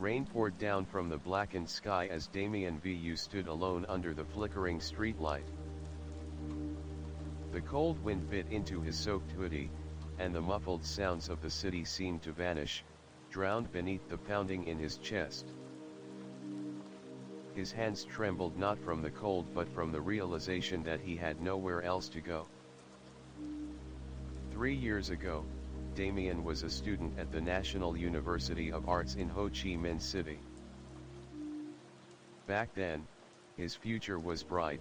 Rain poured down from the blackened sky as Damien Vu stood alone under the flickering streetlight. The cold wind bit into his soaked hoodie, and the muffled sounds of the city seemed to vanish, drowned beneath the pounding in his chest. His hands trembled not from the cold but from the realization that he had nowhere else to go. 3 years ago, Damien was a student at the National University of Arts in Ho Chi Minh City. Back then, his future was bright,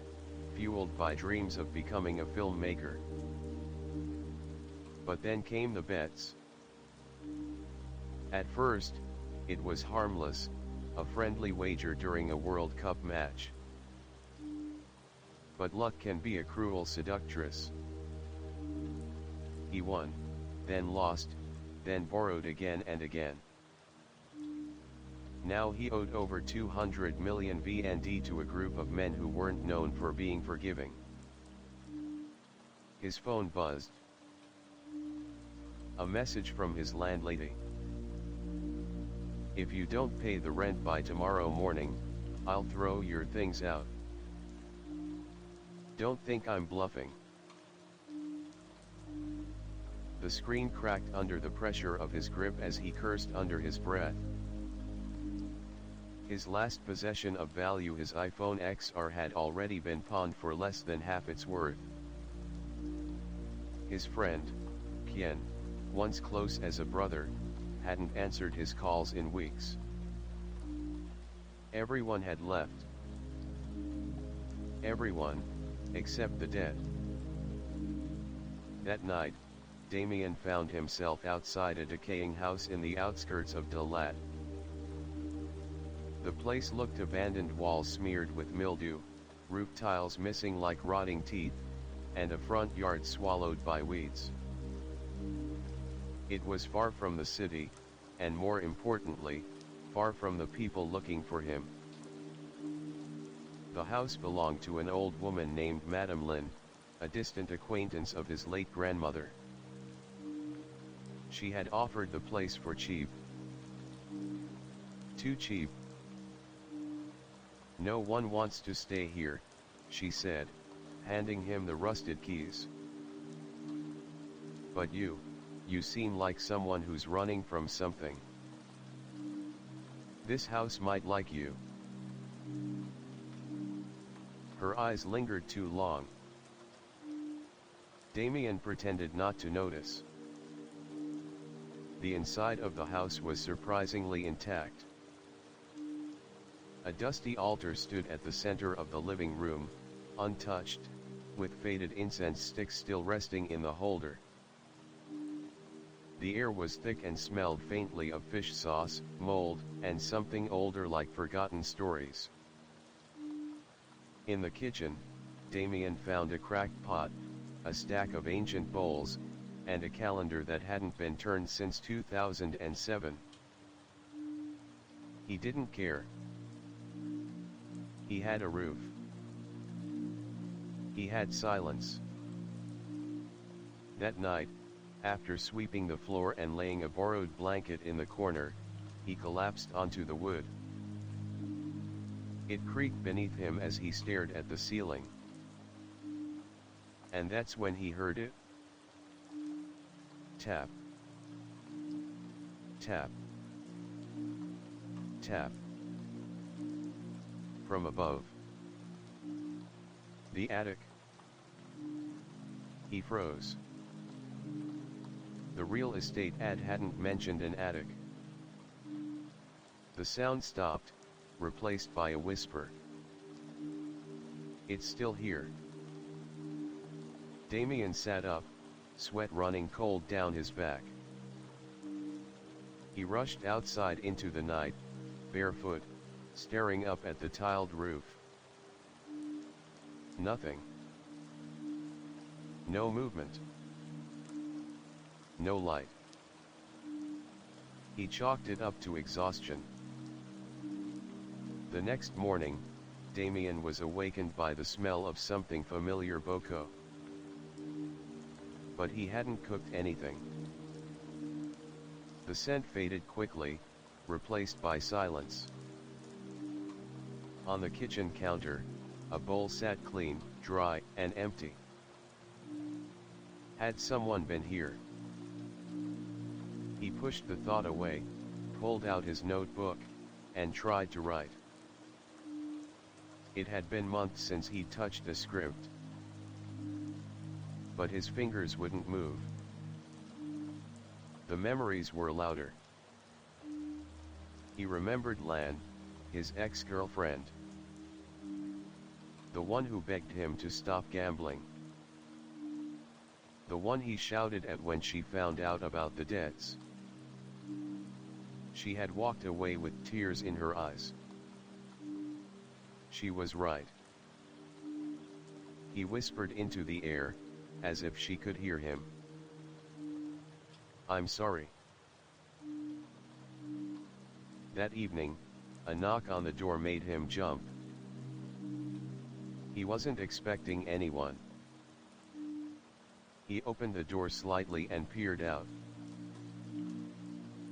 fueled by dreams of becoming a filmmaker. But then came the bets. At first, it was harmless, a friendly wager during a World Cup match. But luck can be a cruel seductress. He won, then lost, then borrowed again and again. Now he owed over 200 million VND to a group of men who weren't known for being forgiving. His phone buzzed. A message from his landlady. If you don't pay the rent by tomorrow morning, I'll throw your things out. Don't think I'm bluffing. The screen cracked under the pressure of his grip as he cursed under his breath. His last possession of value, his iPhone XR, had already been pawned for less than half its worth. His friend, Kien, once close as a brother, hadn't answered his calls in weeks. Everyone had left. Everyone, except the dead. That night, Damien found himself outside a decaying house in the outskirts of Dalat. The place looked abandoned, walls smeared with mildew, roof tiles missing like rotting teeth, and a front yard swallowed by weeds. It was far from the city, and more importantly, far from the people looking for him. The house belonged to an old woman named Madame Lin, a distant acquaintance of his late grandmother. She had offered the place for cheap. Too cheap. No one wants to stay here, she said, handing him the rusted keys. But you seem like someone who's running from something. This house might like you. Her eyes lingered too long. Damien pretended not to notice. The inside of the house was surprisingly intact. A dusty altar stood at the center of the living room, untouched, with faded incense sticks still resting in the holder. The air was thick and smelled faintly of fish sauce, mold, and something older like forgotten stories. In the kitchen, Damien found a cracked pot, a stack of ancient bowls, and a calendar that hadn't been turned since 2007. He didn't care. He had a roof. He had silence. That night, after sweeping the floor and laying a borrowed blanket in the corner, he collapsed onto the wood. It creaked beneath him as he stared at the ceiling. And that's when he heard it. Tap. Tap. Tap. From above. The attic. He froze. The real estate ad hadn't mentioned an attic. The sound stopped, replaced by a whisper. It's still here. Damien sat up, sweat running cold down his back. He rushed outside into the night, barefoot, staring up at the tiled roof. Nothing. No movement. No light. He chalked it up to exhaustion. The next morning, Damien was awakened by the smell of something familiar, boko. But he hadn't cooked anything. The scent faded quickly, replaced by silence. On the kitchen counter, a bowl sat clean, dry, and empty. Had someone been here? He pushed the thought away, pulled out his notebook, and tried to write. It had been months since he'd touched a script. But his fingers wouldn't move. The memories were louder. He remembered Lan, his ex-girlfriend. The one who begged him to stop gambling. The one he shouted at when she found out about the debts. She had walked away with tears in her eyes. She was right. He whispered into the air, as if she could hear him. I'm sorry. That evening, a knock on the door made him jump. He wasn't expecting anyone. He opened the door slightly and peered out.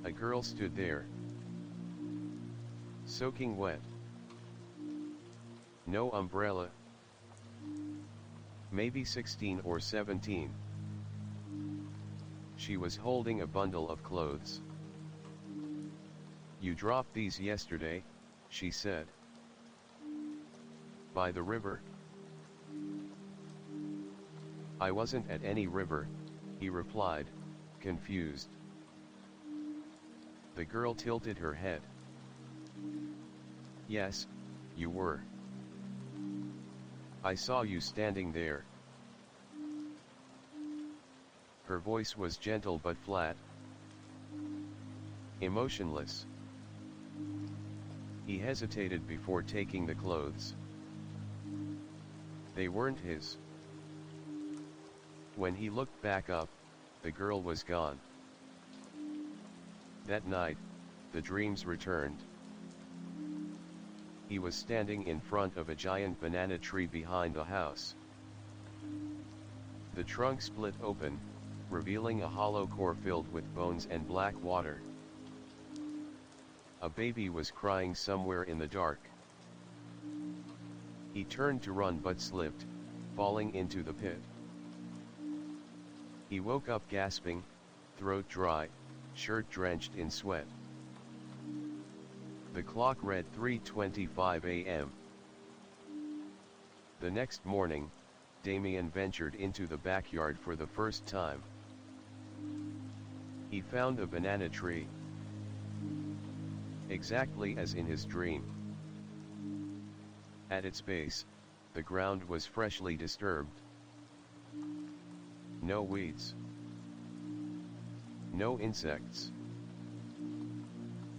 A girl stood there, soaking wet. No umbrella. Maybe 16 or 17. She was holding a bundle of clothes. You dropped these yesterday, she said. By the river. I wasn't at any river, he replied, confused. The girl tilted her head. Yes, you were. I saw you standing there. Her voice was gentle but flat. Emotionless. He hesitated before taking the clothes. They weren't his. When he looked back up, the girl was gone. That night, the dreams returned. He was standing in front of a giant banana tree behind the house. The trunk split open, revealing a hollow core filled with bones and black water. A baby was crying somewhere in the dark. He turned to run but slipped, falling into the pit. He woke up gasping, throat dry, shirt drenched in sweat. The clock read 3:25 a.m. The next morning, Damien ventured into the backyard for the first time. He found a banana tree. Exactly as in his dream. At its base, the ground was freshly disturbed. No weeds. No insects.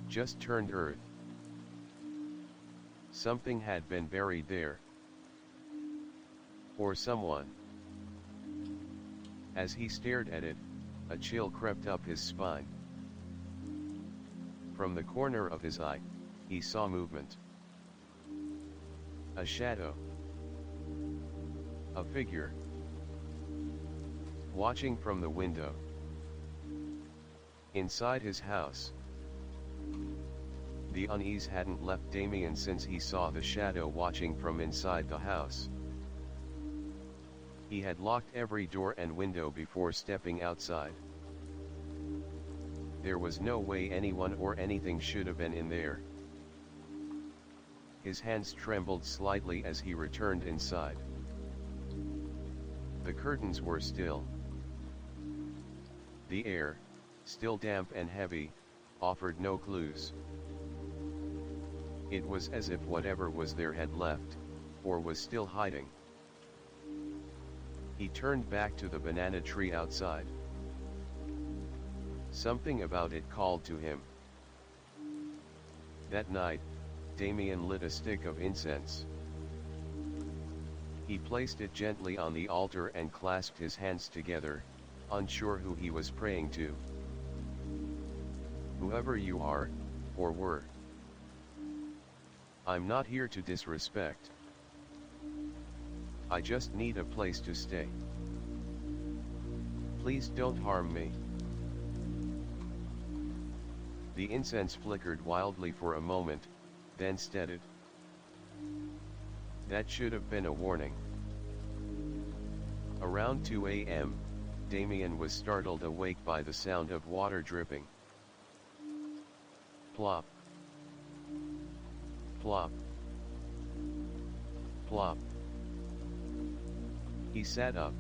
Just turned earth. Something had been buried there. Or someone. As he stared at it, a chill crept up his spine. From the corner of his eye, he saw movement. A shadow. A figure. Watching from the window. Inside his house. The unease hadn't left Damien since he saw the shadow watching from inside the house. He had locked every door and window before stepping outside. There was no way anyone or anything should have been in there. His hands trembled slightly as he returned inside. The curtains were still. The air, still damp and heavy, offered no clues. It was as if whatever was there had left, or was still hiding. He turned back to the banana tree outside. Something about it called to him. That night, Damien lit a stick of incense. He placed it gently on the altar and clasped his hands together, unsure who he was praying to. Whoever you are, or were. I'm not here to disrespect. I just need a place to stay. Please don't harm me. The incense flickered wildly for a moment, then steadied. That should have been a warning. Around 2 a.m., Damien was startled awake by the sound of water dripping. Plop. Plop. Plop. He sat up.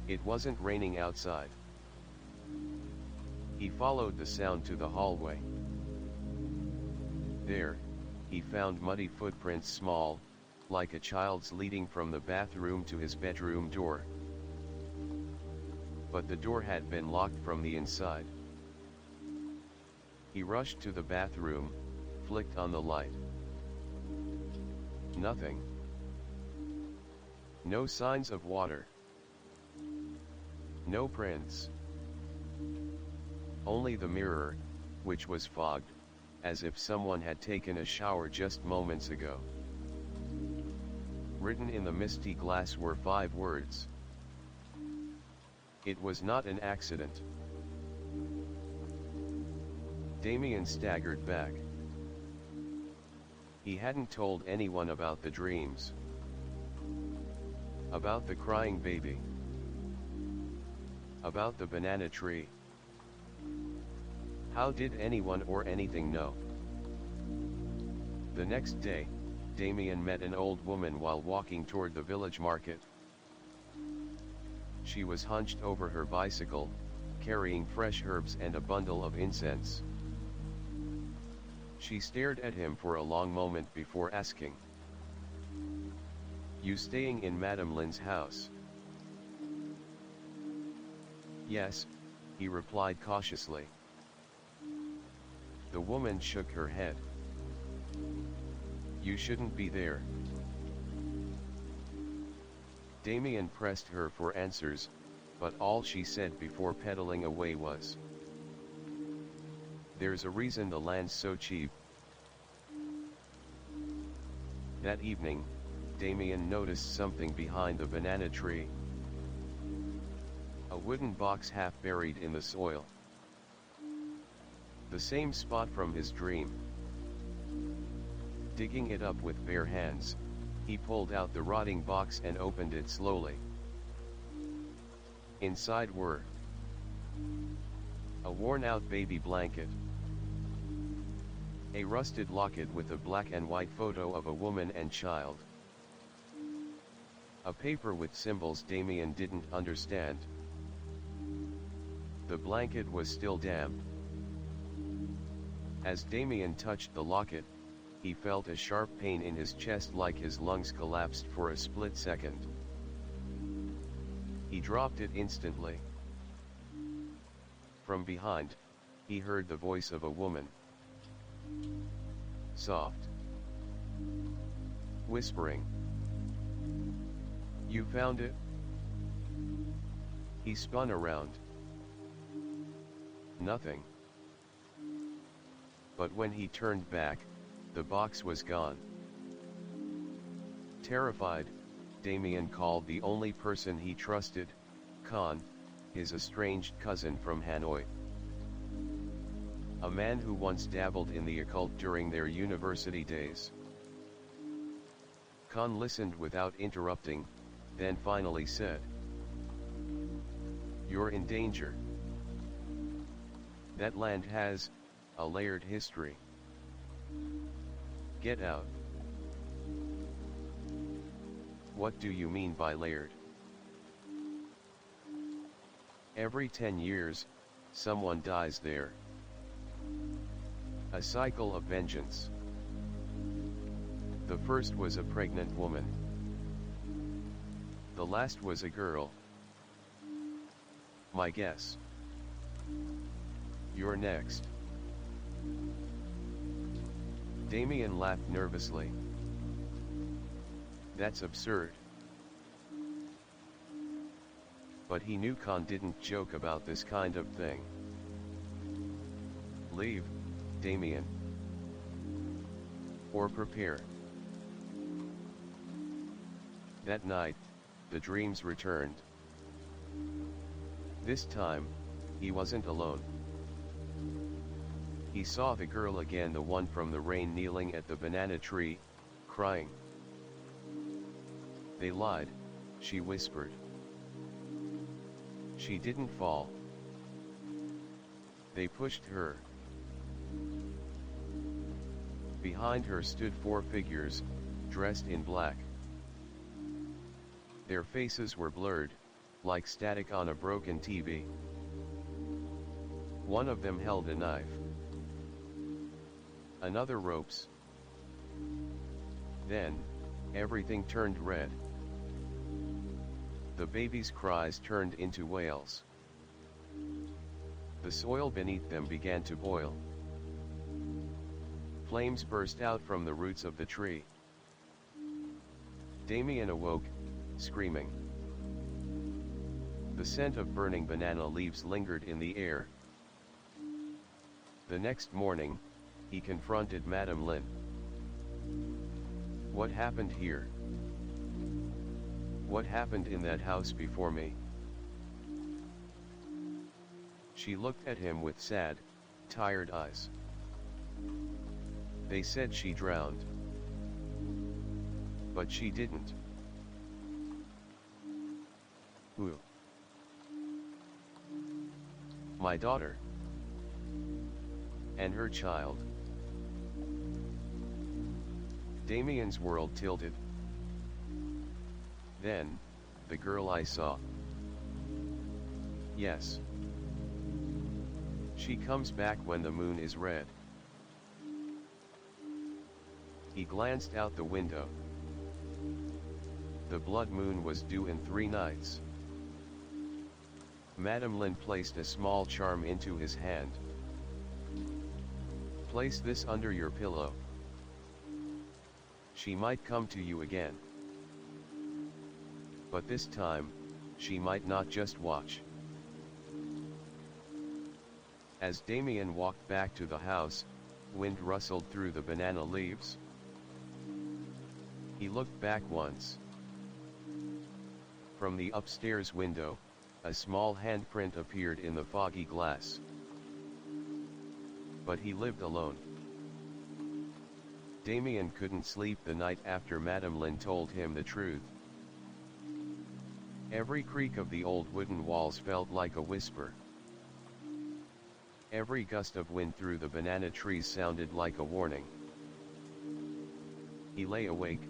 It wasn't raining outside. He followed the sound to the hallway. There, he found muddy footprints, small, like a child's, leading from the bathroom to his bedroom door. But the door had been locked from the inside. He rushed to the bathroom, flicked on the light. Nothing. No signs of water. No prints. Only the mirror, which was fogged, as if someone had taken a shower just moments ago. Written in the misty glass were 5 words. It was not an accident. Damien staggered back. He hadn't told anyone about the dreams. About the crying baby. About the banana tree. How did anyone or anything know? The next day, Damien met an old woman while walking toward the village market. She was hunched over her bicycle, carrying fresh herbs and a bundle of incense. She stared at him for a long moment before asking, "You staying in Madame Lin's house?" "Yes," he replied cautiously. The woman shook her head. "You shouldn't be there." Damien pressed her for answers, but all she said before pedaling away was, "There's a reason the land's so cheap." That evening, Damien noticed something behind the banana tree. A wooden box half buried in the soil. The same spot from his dream. Digging it up with bare hands, he pulled out the rotting box and opened it slowly. Inside were a worn-out baby blanket, a rusted locket with a black and white photo of a woman and child, a paper with symbols Damien didn't understand. The blanket was still damp. As Damien touched the locket, he felt a sharp pain in his chest, like his lungs collapsed for a split second. He dropped it instantly. From behind, he heard the voice of a woman. Soft. Whispering. "You found it?" He spun around. Nothing. But when he turned back, the box was gone. Terrified, Damien called the only person he trusted, Khan, his estranged cousin from Hanoi. A man who once dabbled in the occult during their university days. Khan listened without interrupting, then finally said, "You're in danger. That land has a layered history. Get out." "What do you mean by layered?" "Every 10 years, someone dies there. A cycle of vengeance. The first was a pregnant woman. The last was a girl. My guess. You're next." Damien laughed nervously. "That's absurd." But he knew Khan didn't joke about this kind of thing. "Leave, Damien. Or prepare." That night, the dreams returned. This time, he wasn't alone. He saw the girl again, the one from the rain, kneeling at the banana tree, crying. "They lied," she whispered. "She didn't fall. They pushed her." Behind her stood 4 figures, dressed in black. Their faces were blurred, like static on a broken TV. One of them held a knife. Another ropes. Then, everything turned red. The baby's cries turned into wails. The soil beneath them began to boil. Flames burst out from the roots of the tree. Damien awoke, screaming. The scent of burning banana leaves lingered in the air. The next morning, he confronted Madame Lin. "What happened here? What happened in that house before me?" She looked at him with sad, tired eyes. "They said she drowned. But she didn't." "Who?" "My daughter. And her child." Damien's world tilted. "Then, the girl I saw." "Yes. She comes back when the moon is red." He glanced out the window. The blood moon was due in 3 nights. Madame Lin placed a small charm into his hand. "Place this under your pillow. She might come to you again. But this time, she might not just watch." As Damien walked back to the house, wind rustled through the banana leaves. He looked back once. From the upstairs window, a small handprint appeared in the foggy glass. But he lived alone. Damien couldn't sleep the night after Madame Lin told him the truth. Every creak of the old wooden walls felt like a whisper. Every gust of wind through the banana trees sounded like a warning. He lay awake,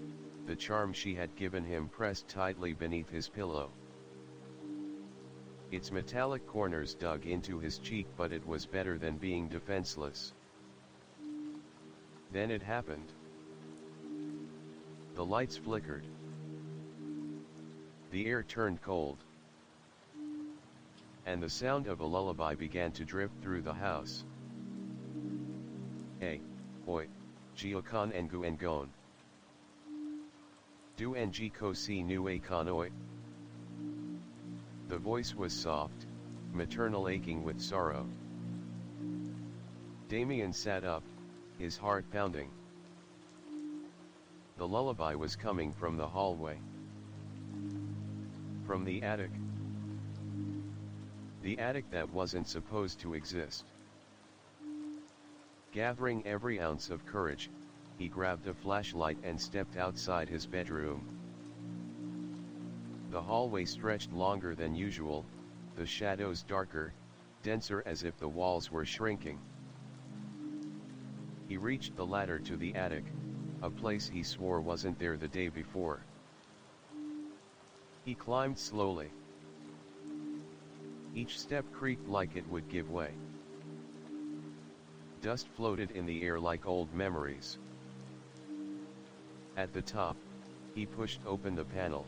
the charm she had given him pressed tightly beneath his pillow. Its metallic corners dug into his cheek, but it was better than being defenseless. Then it happened. The lights flickered. The air turned cold. And the sound of a lullaby began to drift through the house. "Hey, oi, Giokan engu engon. Du ng ko si nu a kanoi." The voice was soft, maternal, aching with sorrow. Damien sat up, his heart pounding. The lullaby was coming from the hallway. From the attic. The attic that wasn't supposed to exist. Gathering every ounce of courage, he grabbed a flashlight and stepped outside his bedroom. The hallway stretched longer than usual, the shadows darker, denser, as if the walls were shrinking. He reached the ladder to the attic, a place he swore wasn't there the day before. He climbed slowly. Each step creaked like it would give way. Dust floated in the air like old memories. At the top, he pushed open the panel.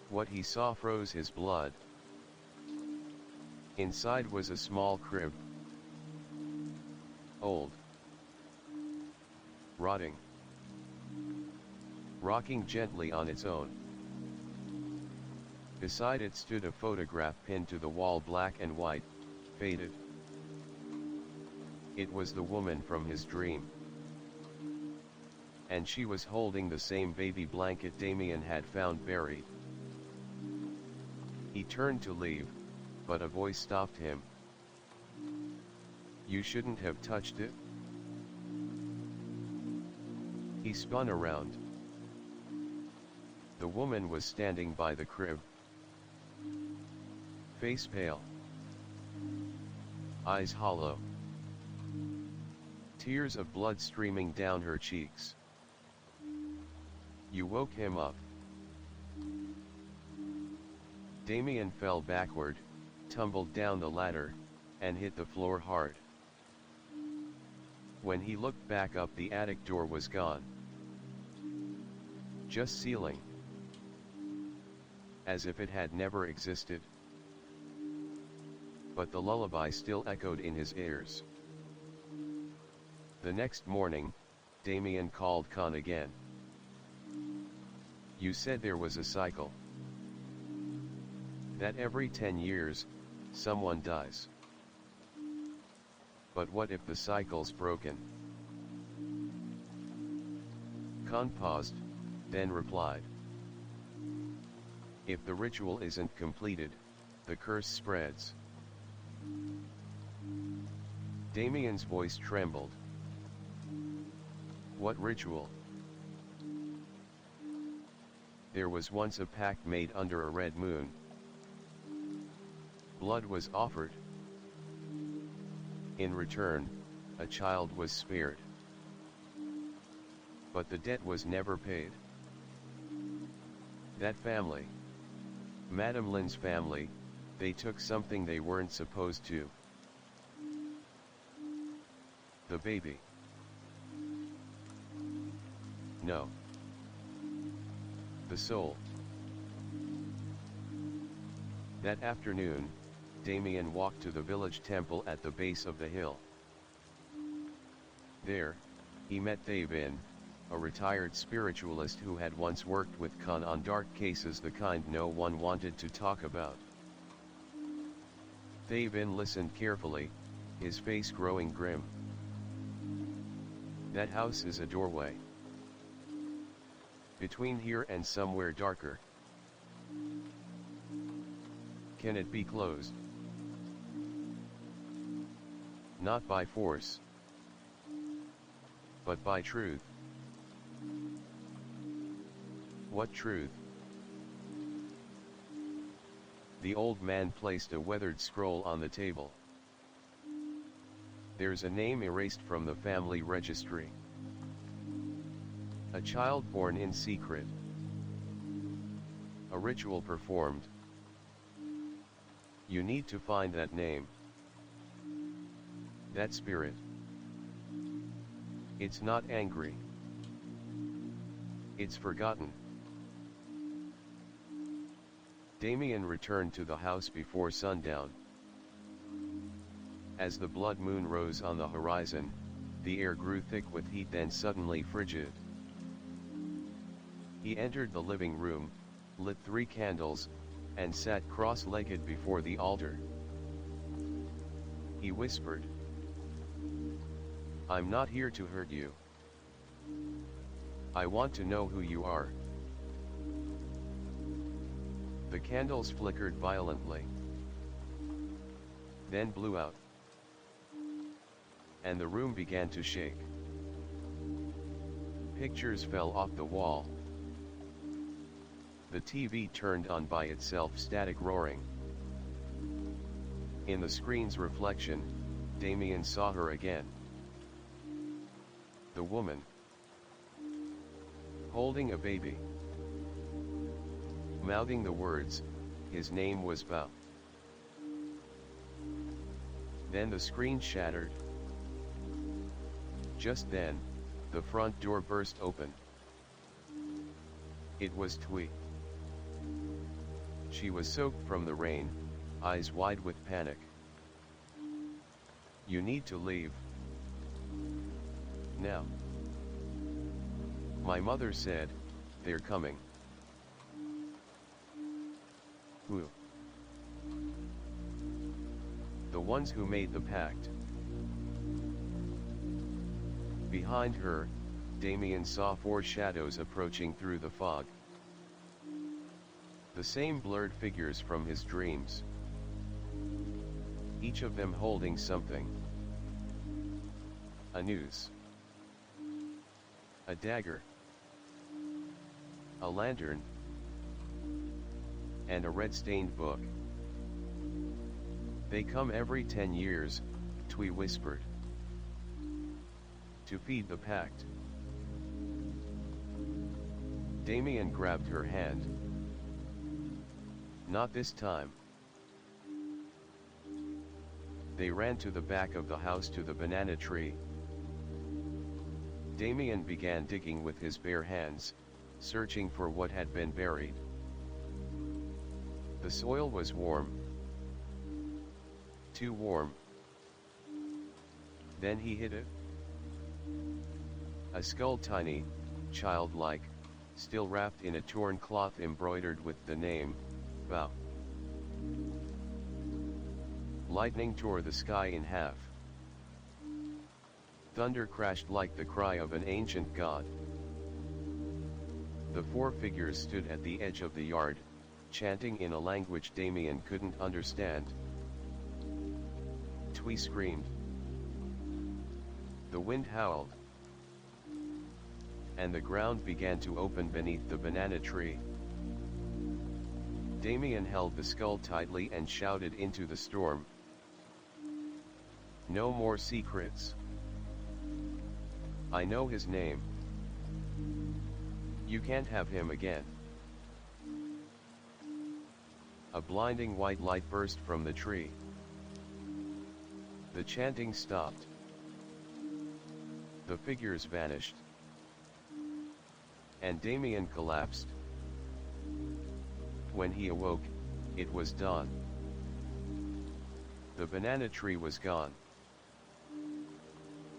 What he saw froze his blood. Inside was a small crib. Old. Rotting. Rocking gently on its own. Beside it stood a photograph pinned to the wall, black and white, faded. It was the woman from his dream. And she was holding the same baby blanket Damien had found buried. He turned to leave, but a voice stopped him. You shouldn't have touched it. He spun around. The woman was standing by the crib. Face pale. Eyes hollow. Tears of blood streaming down her cheeks. You woke him up. Damien fell backward, tumbled down the ladder, and hit the floor hard. When he looked back up, the attic door was gone. Just ceiling. As if it had never existed. But the lullaby still echoed in his ears. The next morning, Damien called Khan again. You said there was a cycle. That every 10 years, someone dies. But what if the cycle's broken? Khan paused, then replied. If the ritual isn't completed, the curse spreads. Damien's voice trembled. What ritual? There was once a pact made under a red moon. Blood was offered. In return, a child was spared. But the debt was never paid. That family, Madame Lin's family, they took something they weren't supposed to. The baby. No. The soul. That afternoon, Damien walked to the village temple at the base of the hill. There, he met Thavin, a retired spiritualist who had once worked with Khan on dark cases, the kind no one wanted to talk about. Thavin listened carefully, his face growing grim. That house is a doorway. Between here and somewhere darker. Can it be closed? Not by force, but by truth. What truth? The old man placed a weathered scroll on the table. There's a name erased from the family registry. A child born in secret. A ritual performed. You need to find that name. That spirit. It's not angry. It's forgotten. Damien returned to the house before sundown. As the blood moon rose on the horizon, the air grew thick with heat, then suddenly frigid. He entered the living room, lit 3 candles, and sat cross-legged before the altar. He whispered, I'm not here to hurt you. I want to know who you are. The candles flickered violently, then blew out, and the room began to shake. Pictures fell off the wall. The TV turned on by itself, static roaring. In the screen's reflection, Damien saw her again. The woman, holding a baby. Mouthing the words, his name was Bao. Then the screen shattered. Just then, the front door burst open. It was Tui. She was soaked from the rain, eyes wide with panic. You need to leave. Now. My mother said, they're coming. Who? The ones who made the pact. Behind her, Damien saw 4 shadows approaching through the fog. The same blurred figures from his dreams. Each of them holding something. a noose, a dagger, a lantern, and a red-stained book. They come every 10 years, Twee whispered. To feed the Pact. Damien grabbed her hand. Not this time. They ran to the back of the house to the banana tree. Damien began digging with his bare hands, searching for what had been buried. The soil was warm. Too warm. Then he hit it. A skull, tiny, childlike, still wrapped in a torn cloth embroidered with the name, Bao. Lightning tore the sky in half. Thunder crashed like the cry of an ancient god. The four figures stood at the edge of the yard, chanting in a language Damien couldn't understand. Twee screamed. The wind howled. And the ground began to open beneath the banana tree. Damien held the skull tightly and shouted into the storm. No more secrets. I know his name. You can't have him again. A blinding white light burst from the tree. The chanting stopped. The figures vanished. And Damien collapsed. When he awoke, it was dawn. The banana tree was gone.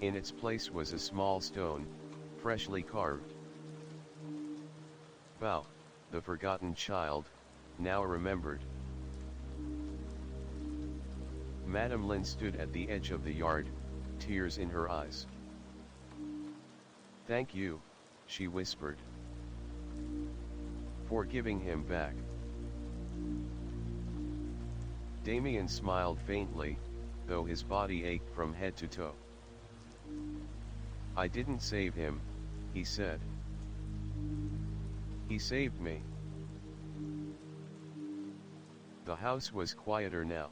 In its place was a small stone, freshly carved. Bao, the forgotten child, now remembered. Madame Lin stood at the edge of the yard, tears in her eyes. Thank you, she whispered, for giving him back. Damien smiled faintly, though his body ached from head to toe. I didn't save him, he said. He saved me. The house was quieter now.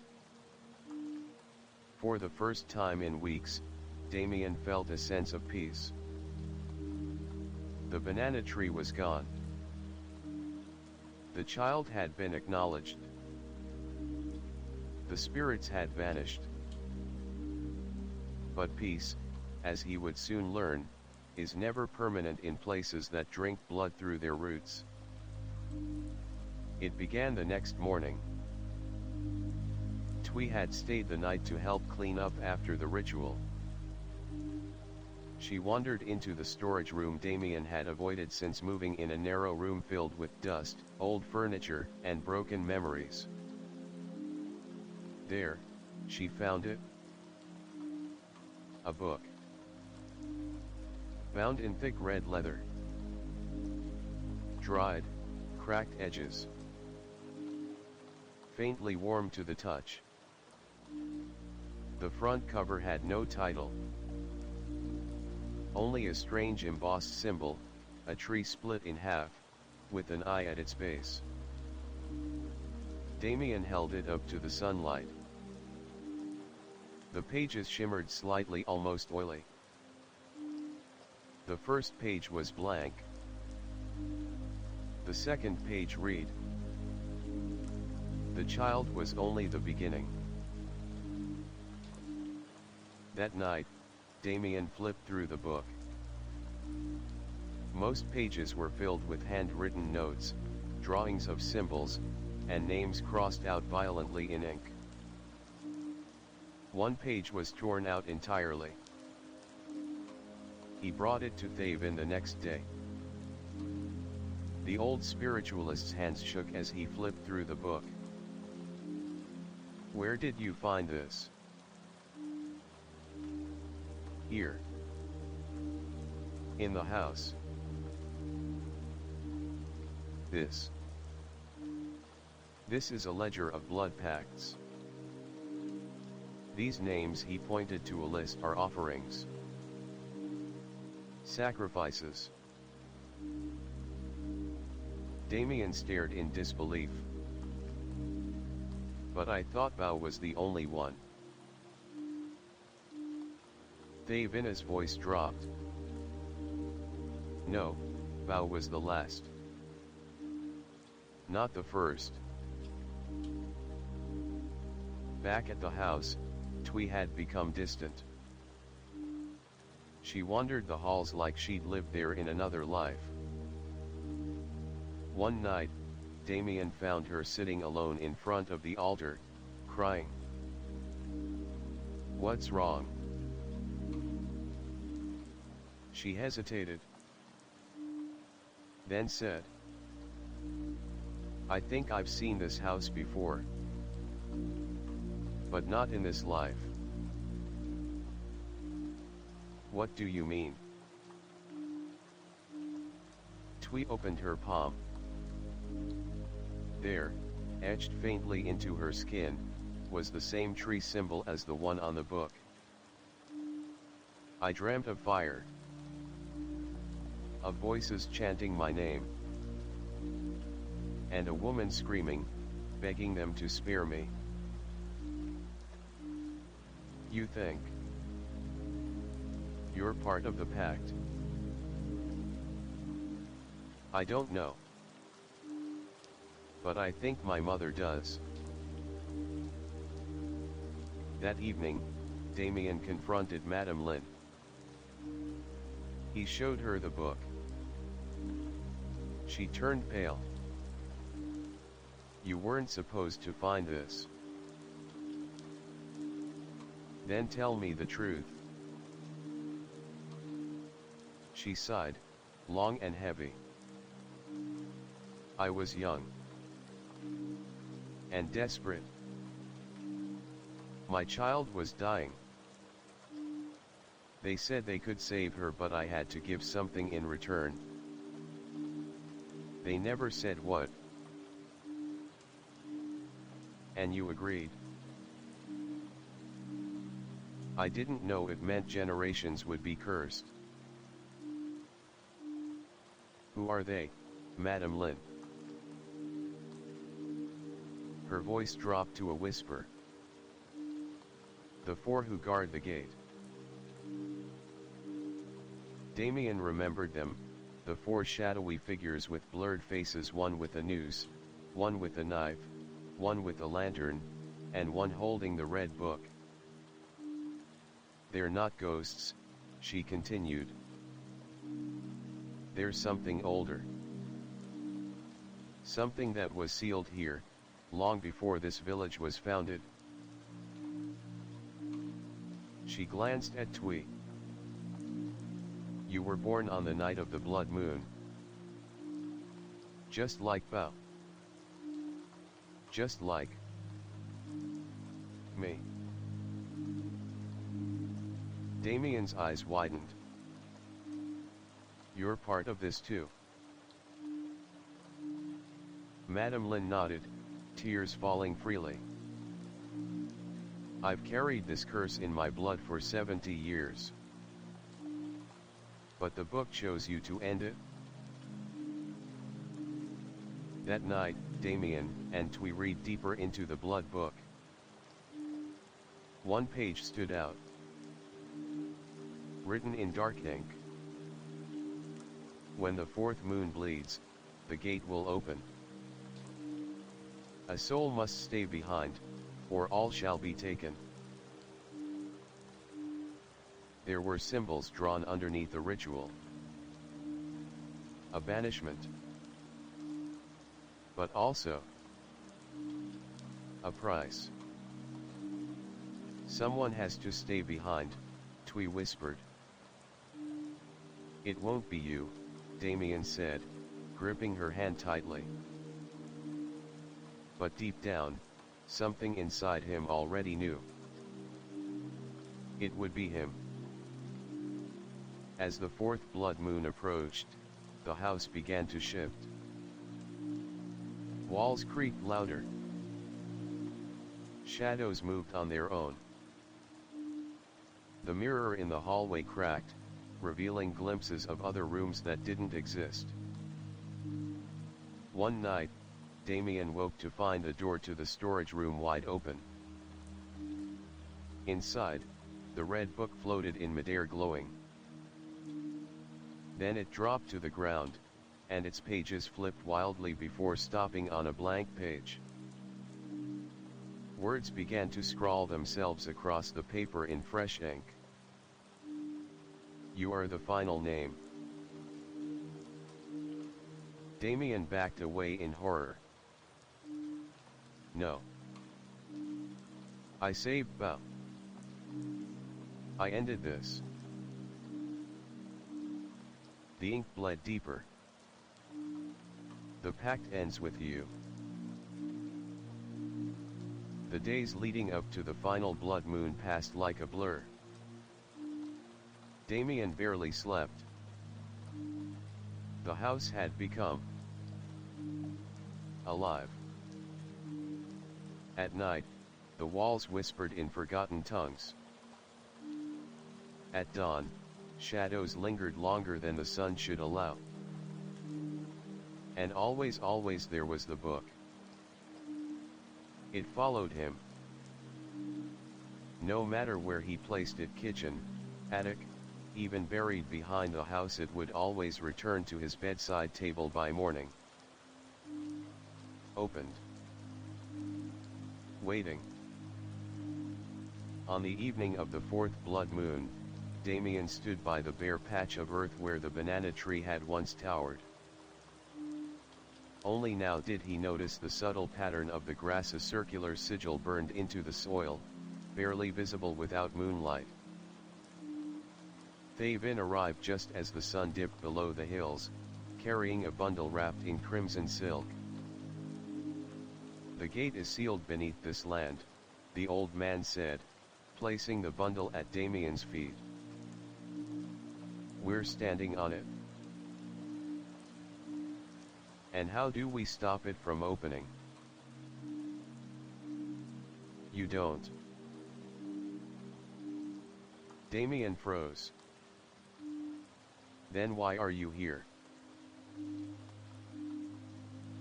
For the first time in weeks, Damien felt a sense of peace. The banana tree was gone. The child had been acknowledged. The spirits had vanished. But peace, as he would soon learn, is never permanent in places that drink blood through their roots. It began the next morning. Twee had stayed the night to help clean up after the ritual. She wandered into the storage room Damien had avoided since moving in a narrow room filled with dust, old furniture, and broken memories. There, she found it. A book. Bound in thick red leather. Dried, cracked edges. Faintly warm to the touch. The front cover had no title. Only a strange embossed symbol, a tree split in half, with an eye at its base. Damien held it up to the sunlight. The pages shimmered slightly, almost oily. The first page was blank. The second page read. The child was only the beginning. That night, Damien flipped through the book. Most pages were filled with handwritten notes, drawings of symbols, and names crossed out violently in ink. One page was torn out entirely. He brought it to Thaven the next day. The old spiritualist's hands shook as he flipped through the book. Where did you find this? Here. In the house. This is a ledger of blood pacts. These names, he pointed to a list, are offerings. Sacrifices. Damien stared in disbelief. But I thought Bao was the only one. Davina's voice dropped. No, Bao was the last. Not the first. Back at the house, Tui had become distant. She wandered the halls like she'd lived there in another life. One night, Damien found her sitting alone in front of the altar, crying. "What's wrong?" She hesitated. Then said, "I think I've seen this house before. But not in this life." "What do you mean?" Tui opened her palm. There, etched faintly into her skin, was the same tree symbol as the one on the book. "I dreamt of fire. Of voices chanting my name. And a woman screaming, begging them to spare me." "You think you're part of the Pact?" "I don't know. But I think my mother does." That evening, Damien confronted Madame Lin. He showed her the book. She turned pale. "You weren't supposed to find this. Then tell me the truth." She sighed, long and heavy. "I was young. And desperate. My child was dying. They said they could save her, but I had to give something in return. They never said what. And you agreed." "I didn't know it meant generations would be cursed." "Who are they, Madame Lin?" Her voice dropped to a whisper. "The four who guard the gate." Damien remembered them, the four shadowy figures with blurred faces, one with a noose, one with a knife, one with a lantern, and one holding the red book. "They're not ghosts," she continued. "They're something older. Something that was sealed here, long before this village was founded." She glanced at Tui. "You were born on the night of the blood moon. Just like Bao. Just like me." Damien's eyes widened. "You're part of this too." Madame Lin nodded, tears falling freely. "I've carried this curse in my blood for 70 years. But the book chose you to end it." That night, Damien and Tui read deeper into the blood book. One page stood out. Written in dark ink. "When the fourth moon bleeds, the gate will open. A soul must stay behind, or all shall be taken." There were symbols drawn underneath the ritual. A banishment. But also a price. "Someone has to stay behind," Tui whispered. "It won't be you," Damien said, gripping her hand tightly. But deep down, something inside him already knew. It would be him. As the fourth blood moon approached, the house began to shift. Walls creaked louder. Shadows moved on their own. The mirror in the hallway cracked, revealing glimpses of other rooms that didn't exist. One night, Damien woke to find the door to the storage room wide open. Inside, the red book floated in midair glowing. Then it dropped to the ground, and its pages flipped wildly before stopping on a blank page. Words began to scrawl themselves across the paper in fresh ink. "You are the final name." Damien backed away in horror. "No. I saved Bao. I ended this." The ink bled deeper. "The pact ends with you." The days leading up to the final blood moon passed like a blur. Damien barely slept. The house had become alive. At night, the walls whispered in forgotten tongues. At dawn, shadows lingered longer than the sun should allow. And always there was the book. It followed him. No matter where he placed it, kitchen, attic, even buried behind the house, it would always return to his bedside table by morning. Opened. Waiting. On the evening of the fourth blood moon, Damien stood by the bare patch of earth where the banana tree had once towered. Only now did he notice the subtle pattern of the grass, a circular sigil burned into the soil, barely visible without moonlight. Thavin arrived just as the sun dipped below the hills, carrying a bundle wrapped in crimson silk. "The gate is sealed beneath this land," the old man said, placing the bundle at Damien's feet. "We're standing on it. And how do we stop it from opening?" "You don't." Damien froze. "Then why are you here?"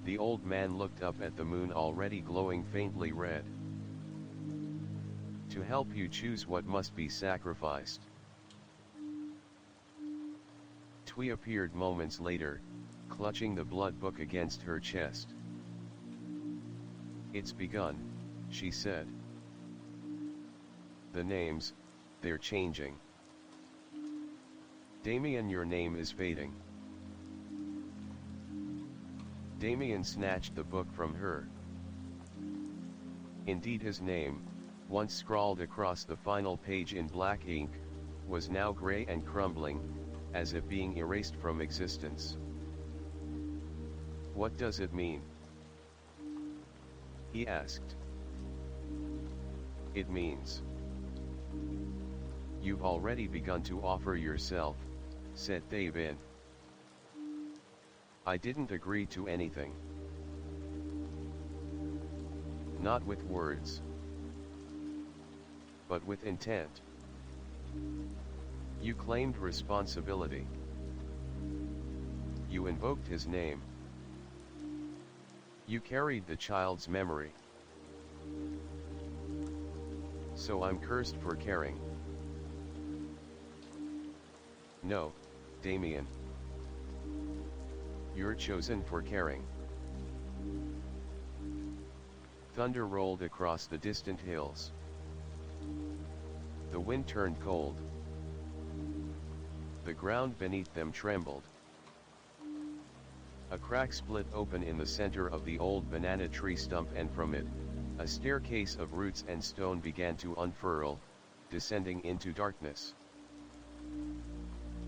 The old man looked up at the moon, already glowing faintly red. "To help you choose what must be sacrificed." Twi appeared moments later, clutching the blood book against her chest. "It's begun," she said. "The names, they're changing. Damien, your name is fading." Damien snatched the book from her. Indeed, his name, once scrawled across the final page in black ink, was now gray and crumbling, as if being erased from existence. "What does it mean?" he asked. "It means you've already begun to offer yourself," said Thavin. "I didn't agree to anything. Not with words, but with intent. You claimed responsibility. You invoked his name. You carried the child's memory. So I'm cursed for caring." "No, Damien. You're chosen for caring." Thunder rolled across the distant hills. The wind turned cold. The ground beneath them trembled. A crack split open in the center of the old banana tree stump, and from it, a staircase of roots and stone began to unfurl, descending into darkness.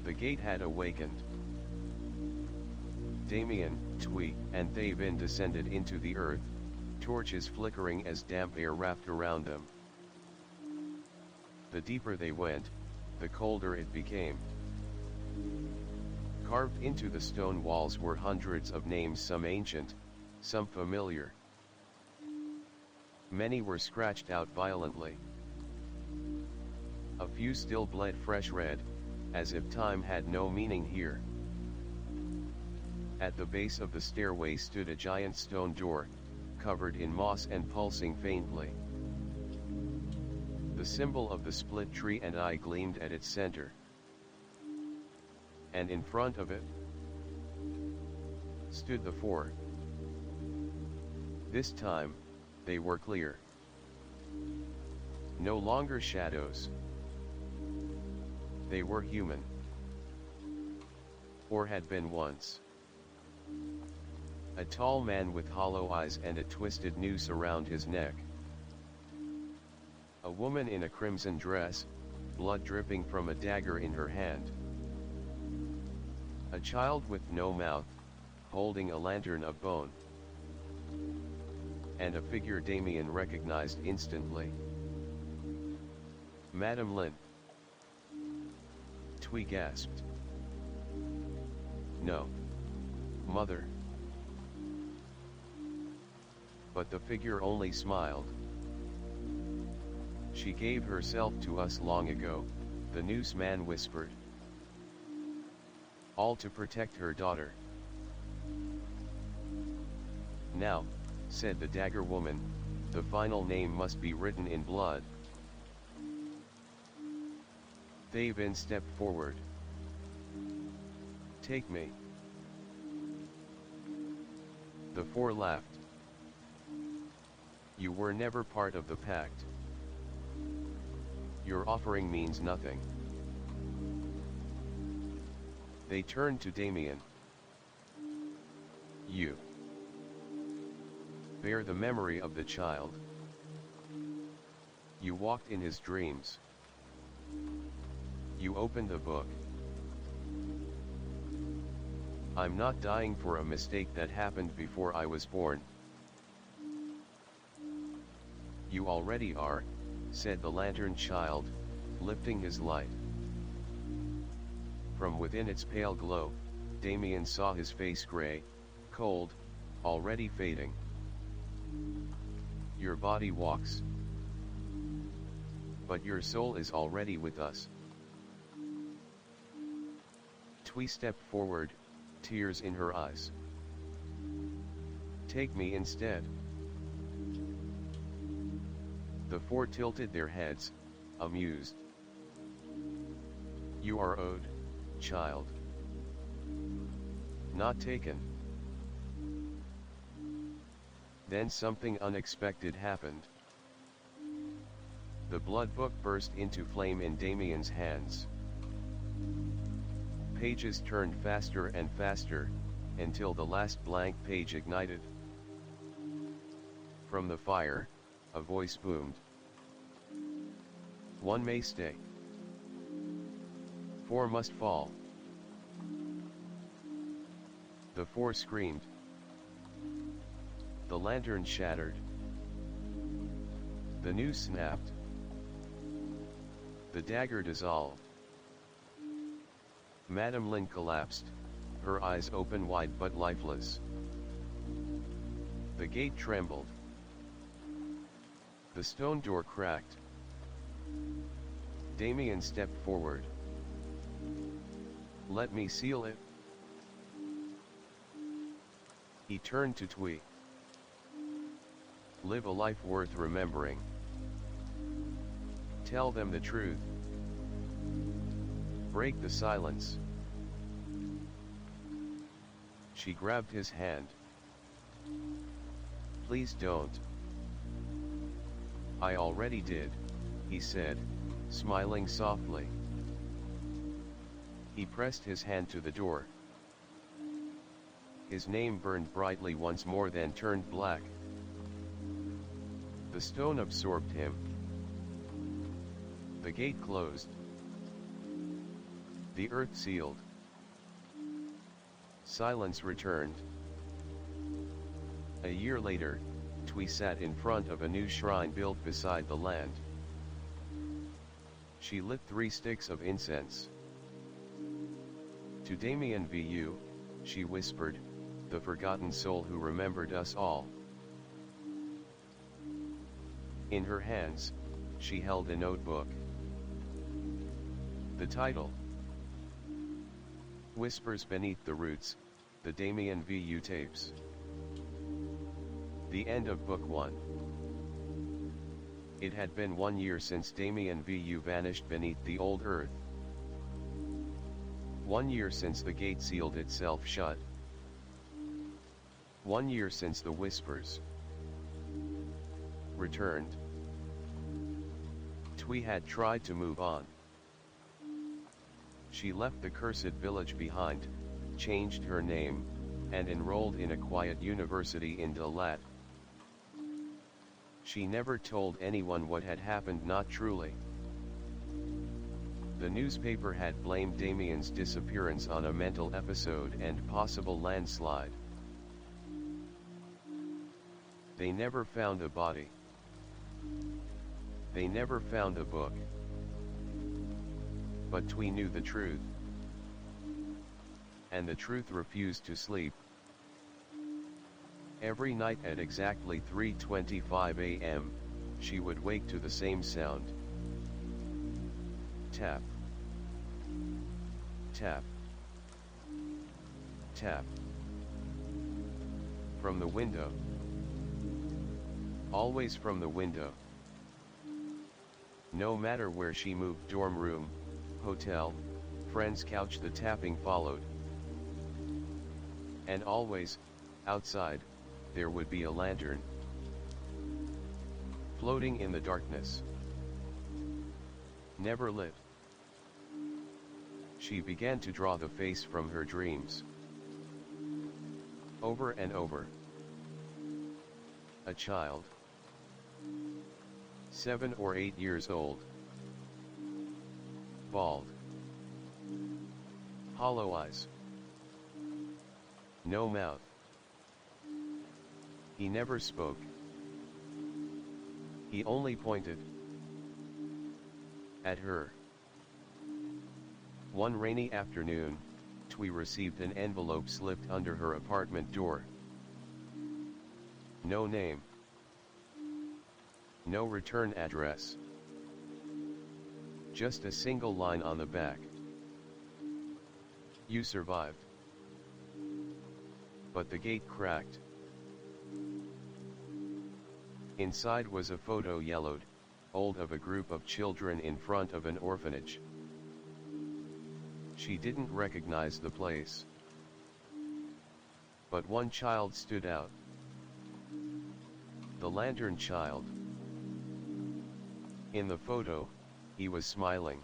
The gate had awakened. Damien, Twi, and Thavin descended into the earth, torches flickering as damp air wrapped around them. The deeper they went, the colder it became. Carved into the stone walls were hundreds of names, some ancient, some familiar. Many were scratched out violently. A few still bled fresh red, as if time had no meaning here. At the base of the stairway stood a giant stone door, covered in moss and pulsing faintly. The symbol of the split tree and eye gleamed at its center. And in front of it stood the four. This time, they were clear. No longer shadows. They were human. Or had been once. A tall man with hollow eyes and a twisted noose around his neck. A woman in a crimson dress, blood dripping from a dagger in her hand. A child with no mouth, holding a lantern of bone. And a figure Damien recognized instantly. Madame Lin. Twee gasped. No. Mother. But the figure only smiled. She gave herself to us long ago, the noose man whispered. All to protect her daughter. Now, said the dagger woman, the final name must be written in blood. Thavin stepped forward. Take me. The four laughed. You were never part of the pact. Your offering means nothing. They turned to Damien. You bear the memory of the child. You walked in his dreams. You opened the book. I'm not dying for a mistake that happened before I was born. You already are, said the lantern child, lifting his light. From within its pale glow, Damien saw his face gray, cold, already fading. Your body walks. But your soul is already with us. Twee stepped forward, tears in her eyes. Take me instead. The four tilted their heads, amused. You are owed, child. Not taken. Then something unexpected happened. The blood book burst into flame in Damien's hands. Pages turned faster and faster, until the last blank page ignited. From the fire, a voice boomed. One may stay. Four must fall. The four screamed. The lantern shattered. The noose snapped. The dagger dissolved. Madame Lin collapsed, her eyes open wide but lifeless. The gate trembled. The stone door cracked. Damien stepped forward. Let me seal it. He turned to Twee. Live a life worth remembering. Tell them the truth. Break the silence. She grabbed his hand. Please don't. I already did, he said, smiling softly. He pressed his hand to the door. His name burned brightly once more, then turned black. The stone absorbed him. The gate closed. The earth sealed. Silence returned. A year later, Twee sat in front of a new shrine built beside the land. She lit 3 sticks of incense. To Damien Vu, she whispered, the forgotten soul who remembered us all. In her hands, she held a notebook. The title, Whispers Beneath the Roots, the Damien VU tapes. The end of Book 1. It had been 1 year since Damien VU vanished beneath the old earth. 1 year since the gate sealed itself shut. 1 year since the whispers returned. Twee had tried to move on. She left the cursed village behind, changed her name, and enrolled in a quiet university in Dalat. She never told anyone what had happened, not truly. The newspaper had blamed Damien's disappearance on a mental episode and possible landslide. They never found a body. They never found a book. But Twee knew the truth. And the truth refused to sleep. Every night at exactly 3:25 a.m., she would wake to the same sound. Tap. Tap. Tap. From the window. Always from the window. No matter where she moved, dorm room, hotel, friend's couch, the tapping followed. And always, outside, there would be a lantern, floating in the darkness. Never lit. She began to draw the face from her dreams. Over and over. A child. 7 or 8 years old. Bald. Hollow eyes. No mouth. He never spoke. He only pointed at her. One rainy afternoon, Twee received an envelope slipped under her apartment door. No name. No return address. Just a single line on the back. You survived. But the gate cracked. Inside was a photo, yellowed, old, of a group of children in front of an orphanage. She didn't recognize the place. But one child stood out. The lantern child. In the photo, he was smiling.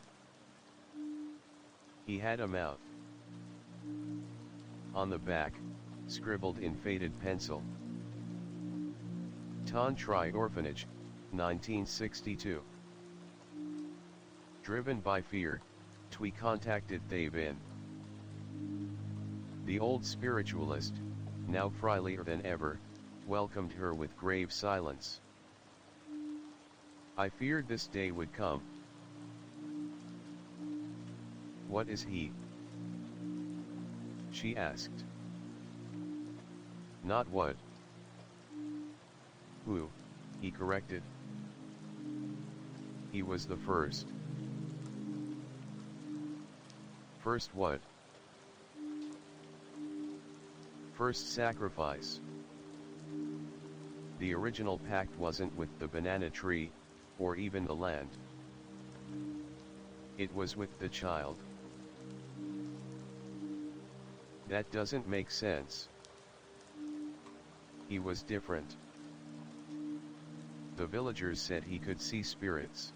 He had a mouth. On the back, scribbled in faded pencil. Ton Tri Orphanage, 1962. Driven by fear, Twee contacted Thavin. The old spiritualist, now friendlier than ever, welcomed her with grave silence. I feared this day would come. What is he? She asked. Not what. Who, he corrected. He was the first. First what? First sacrifice. The original pact wasn't with the banana tree, or even the land. It was with the child. That doesn't make sense. He was different. The villagers said he could see spirits.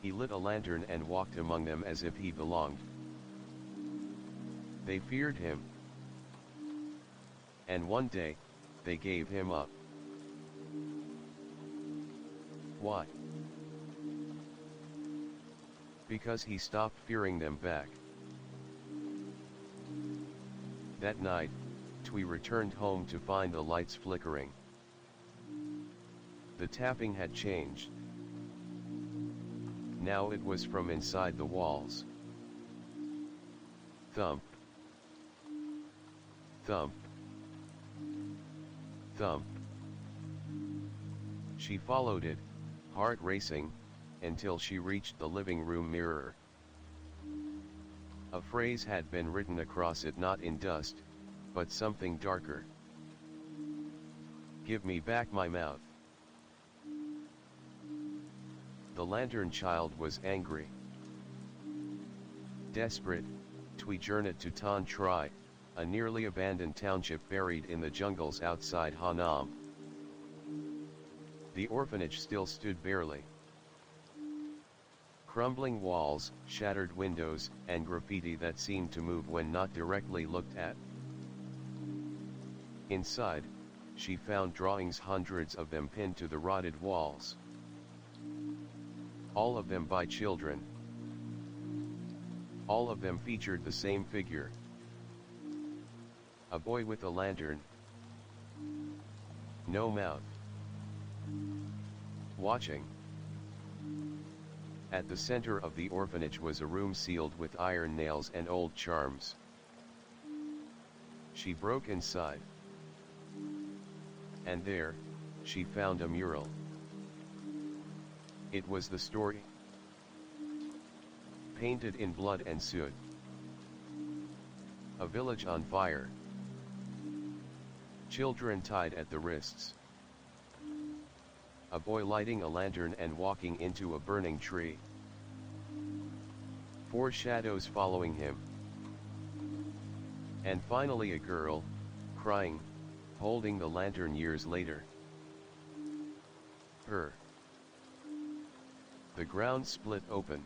He lit a lantern and walked among them as if he belonged. They feared him. And one day, they gave him up. Why? Because he stopped fearing them back. That night, Twee returned home to find the lights flickering. The tapping had changed. Now it was from inside the walls. Thump. Thump. Thump. She followed it, heart racing, until she reached the living room mirror. A phrase had been written across it, not in dust, but something darker. "Give me back my mouth." The lantern child was angry. Desperate, Twee journeyed to Tan Tri, a nearly abandoned township buried in the jungles outside Ha Nam. The orphanage still stood barely. Crumbling walls, shattered windows, and graffiti that seemed to move when not directly looked at. Inside, she found drawings, hundreds of them pinned to the rotted walls. All of them by children. All of them featured the same figure. A boy with a lantern. No mouth. Watching. At the center of the orphanage was a room sealed with iron nails and old charms. She broke inside. And there, she found a mural. It was the story. Painted in blood and soot. A village on fire. Children tied at the wrists. A boy lighting a lantern and walking into a burning tree. 4 shadows following him. And finally a girl, crying, holding the lantern years later. Her. The ground split open.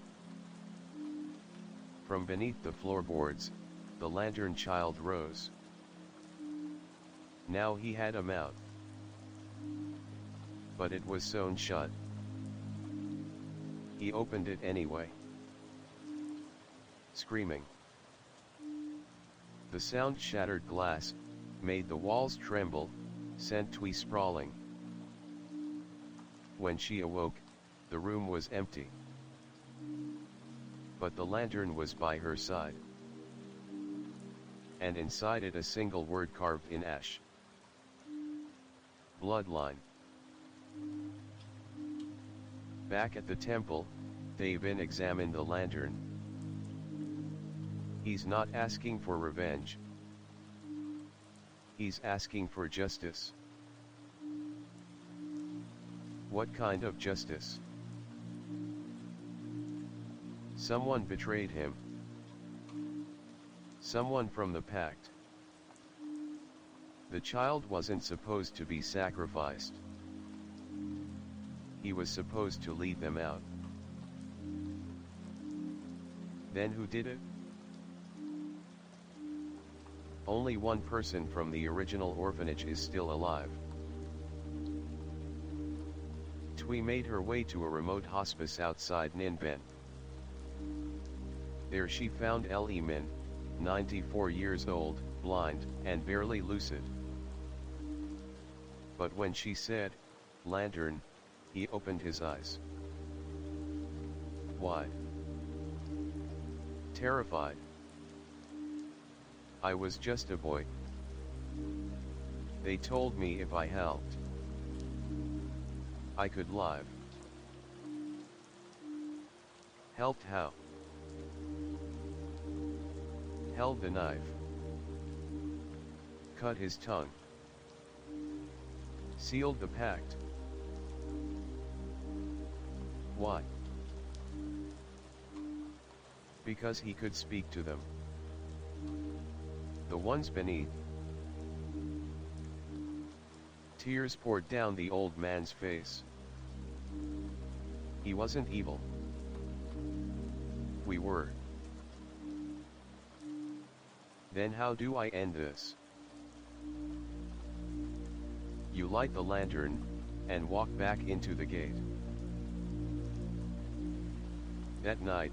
From beneath the floorboards, the lantern child rose. Now he had a mouth. But it was sewn shut. He opened it anyway. Screaming. The sound shattered glass, made the walls tremble, sent Twee sprawling. When she awoke, the room was empty. But the lantern was by her side. And inside it a single word carved in ash. Bloodline. Back at the temple, Davin examined the lantern. He's not asking for revenge. He's asking for justice. What kind of justice? Someone betrayed him. Someone from the Pact. The child wasn't supposed to be sacrificed. He was supposed to lead them out. Then who did it? Only one person from the original orphanage is still alive. Twee made her way to a remote hospice outside Ninh Ben. There she found Le Min, 94 years old, blind, and barely lucid. But when she said, "Lantern," he opened his eyes. Wide. Terrified. "I was just a boy. They told me if I helped, I could live." Helped how? Held the knife. Cut his tongue. Sealed the pact. Why? Because he could speak to them. The ones beneath. Tears poured down the old man's face. He wasn't evil. We were. Then how do I end this? You light the lantern, and walk back into the gate. That night,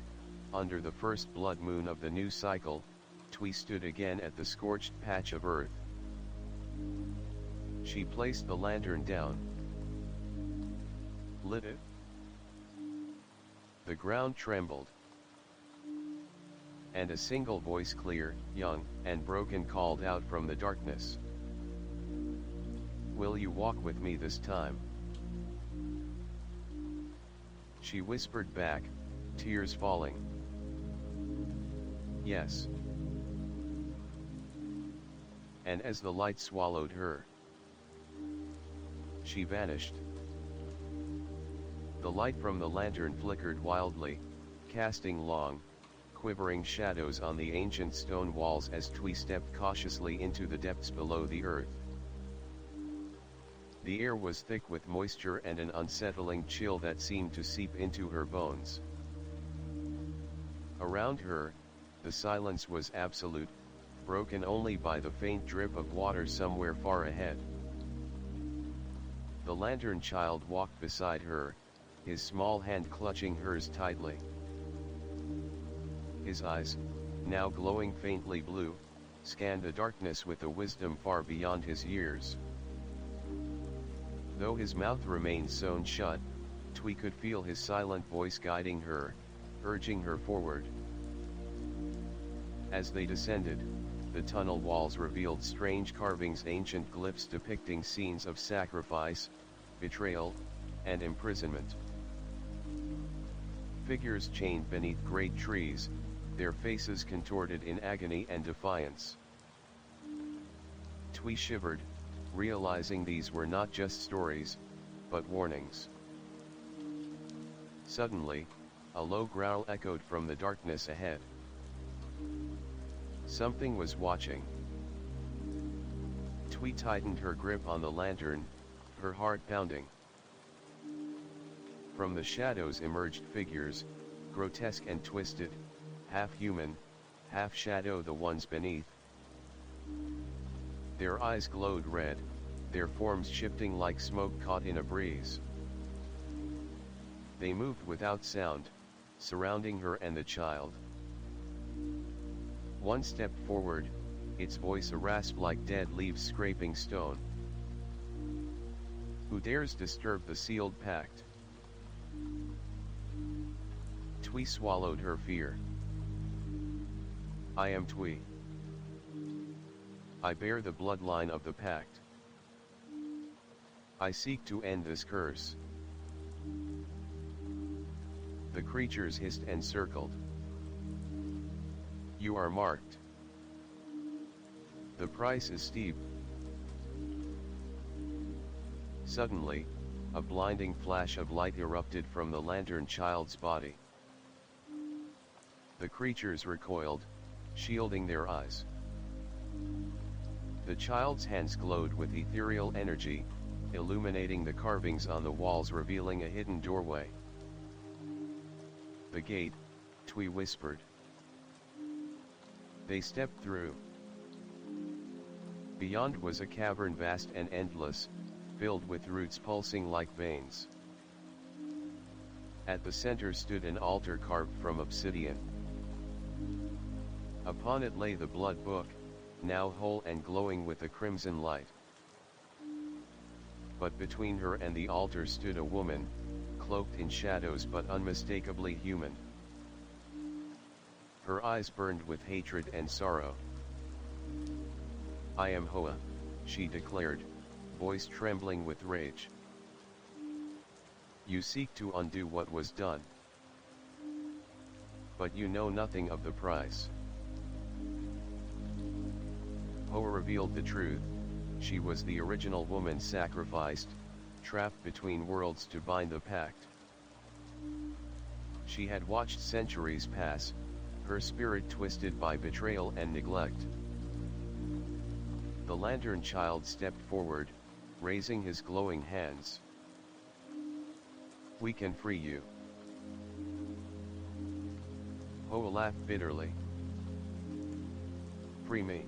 under the first blood moon of the new cycle, Twee stood again at the scorched patch of earth. She placed the lantern down. Lit it. The ground trembled. And a single voice, clear, young, and broken, called out from the darkness. "Will you walk with me this time?" She whispered back, tears falling. Yes. And as the light swallowed her, she vanished. The light from the lantern flickered wildly, casting long, quivering shadows on the ancient stone walls as Twee stepped cautiously into the depths below the earth. The air was thick with moisture and an unsettling chill that seemed to seep into her bones. Around her, the silence was absolute, broken only by the faint drip of water somewhere far ahead. The lantern child walked beside her, his small hand clutching hers tightly. His eyes, now glowing faintly blue, scanned the darkness with a wisdom far beyond his years. Though his mouth remained sewn shut, Twee could feel his silent voice guiding her, urging her forward. As they descended, the tunnel walls revealed strange carvings, ancient glyphs depicting scenes of sacrifice, betrayal, and imprisonment. Figures chained beneath great trees, their faces contorted in agony and defiance. Twee shivered, realizing these were not just stories, but warnings. Suddenly, a low growl echoed from the darkness ahead. Something was watching. Twee tightened her grip on the lantern, her heart pounding. From the shadows emerged figures, grotesque and twisted, half human, half shadow, the ones beneath. Their eyes glowed red, their forms shifting like smoke caught in a breeze. They moved without sound, surrounding her and the child. One stepped forward, its voice a rasp like dead leaves scraping stone. "Who dares disturb the sealed pact?" Twee swallowed her fear. "I am Twee. I bear the bloodline of the pact. I seek to end this curse." The creatures hissed and circled. "You are marked. The price is steep." Suddenly, a blinding flash of light erupted from the lantern child's body. The creatures recoiled, shielding their eyes. The child's hands glowed with ethereal energy, illuminating the carvings on the walls, revealing a hidden doorway. "The gate," Twee whispered. They stepped through. Beyond was a cavern vast and endless, filled with roots pulsing like veins. At the center stood an altar carved from obsidian. Upon it lay the blood book, now whole and glowing with a crimson light. But between her and the altar stood a woman, cloaked in shadows but unmistakably human. Her eyes burned with hatred and sorrow. "I am Hoa," she declared, voice trembling with rage. "You seek to undo what was done. But you know nothing of the price." Hoa revealed the truth. She was the original woman sacrificed, trapped between worlds to bind the pact. She had watched centuries pass, her spirit twisted by betrayal and neglect. The lantern child stepped forward, raising his glowing hands. "We can free you." Hoa laughed bitterly. "Free me?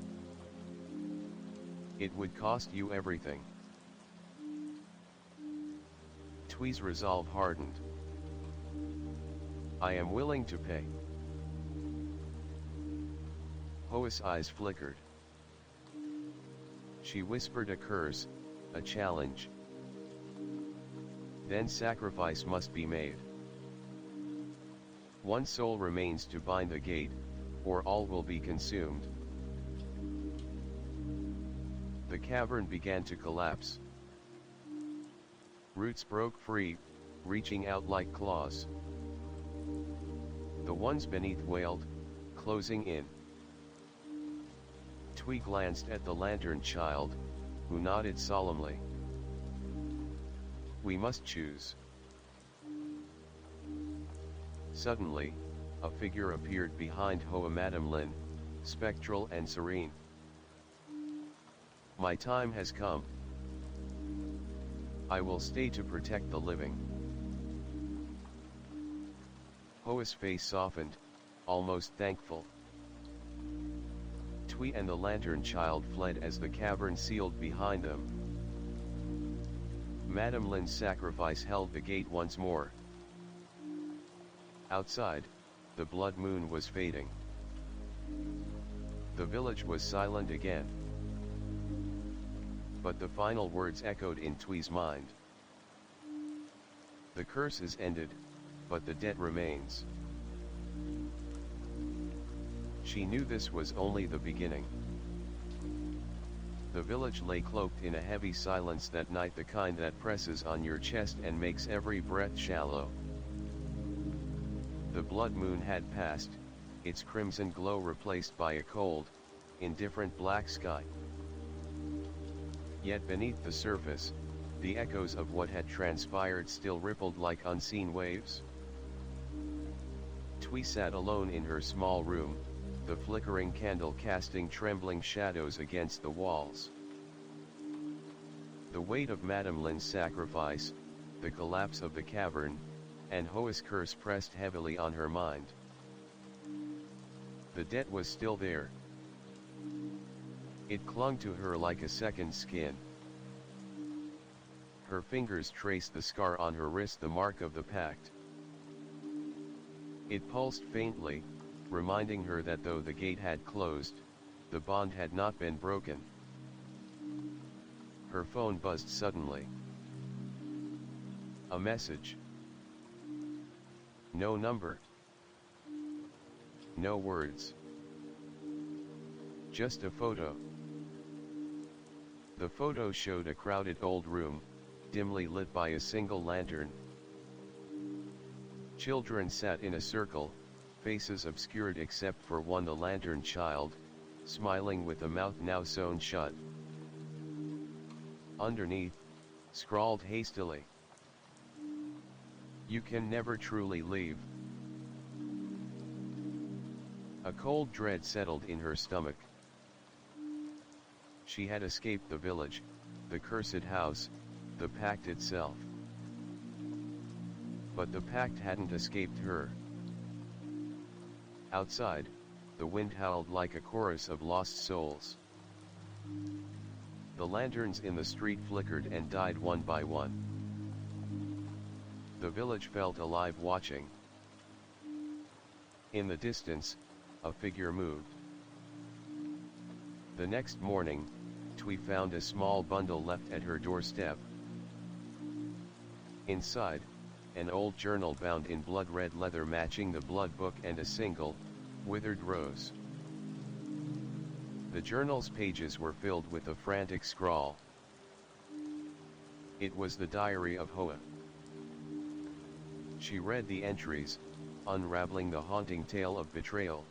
It would cost you everything." Twee's resolve hardened. "I am willing to pay." Hoa's eyes flickered. She whispered a curse, a challenge. "Then sacrifice must be made. One soul remains to bind the gate, or all will be consumed." The cavern began to collapse. Roots broke free, reaching out like claws. The ones beneath wailed, closing in. Twee glanced at the lantern child, who nodded solemnly. We must choose. Suddenly, a figure appeared behind Hoa Madame Lin, spectral and serene. My time has come. I will stay to protect the living. Hoa's face softened, almost thankful. Twee and the lantern child fled as the cavern sealed behind them. Madame Lin's sacrifice held the gate once more. Outside, the blood moon was fading. The village was silent again. But the final words echoed in Twee's mind. The curse is ended, but the debt remains. She knew this was only the beginning. The village lay cloaked in a heavy silence that night, the kind that presses on your chest and makes every breath shallow. The blood moon had passed, its crimson glow replaced by a cold, indifferent black sky. Yet beneath the surface, the echoes of what had transpired still rippled like unseen waves. Twee sat alone in her small room, the flickering candle casting trembling shadows against the walls. The weight of Madame Lin's sacrifice, the collapse of the cavern, and Hoa's curse pressed heavily on her mind. The debt was still there. It clung to her like a second skin. Her fingers traced the scar on her wrist, the mark of the pact. It pulsed faintly, reminding her that though the gate had closed, the bond had not been broken. Her phone buzzed suddenly. A message. No number. No words. Just a photo. The photo showed a crowded old room, dimly lit by a single lantern. Children sat in a circle, faces obscured except for one, the lantern child, smiling with a mouth now sewn shut. Underneath, scrawled hastily, "You can never truly leave." A cold dread settled in her stomach. She had escaped the village, the cursed house, the pact itself. But the pact hadn't escaped her. Outside, the wind howled like a chorus of lost souls. The lanterns in the street flickered and died one by one. The village felt alive, watching. In the distance, a figure moved. The next morning, Twee found a small bundle left at her doorstep. Inside, an old journal bound in blood-red leather matching the blood book, and a single, withered rose. The journal's pages were filled with a frantic scrawl. It was the diary of Hoa. She read the entries, unraveling the haunting tale of betrayal.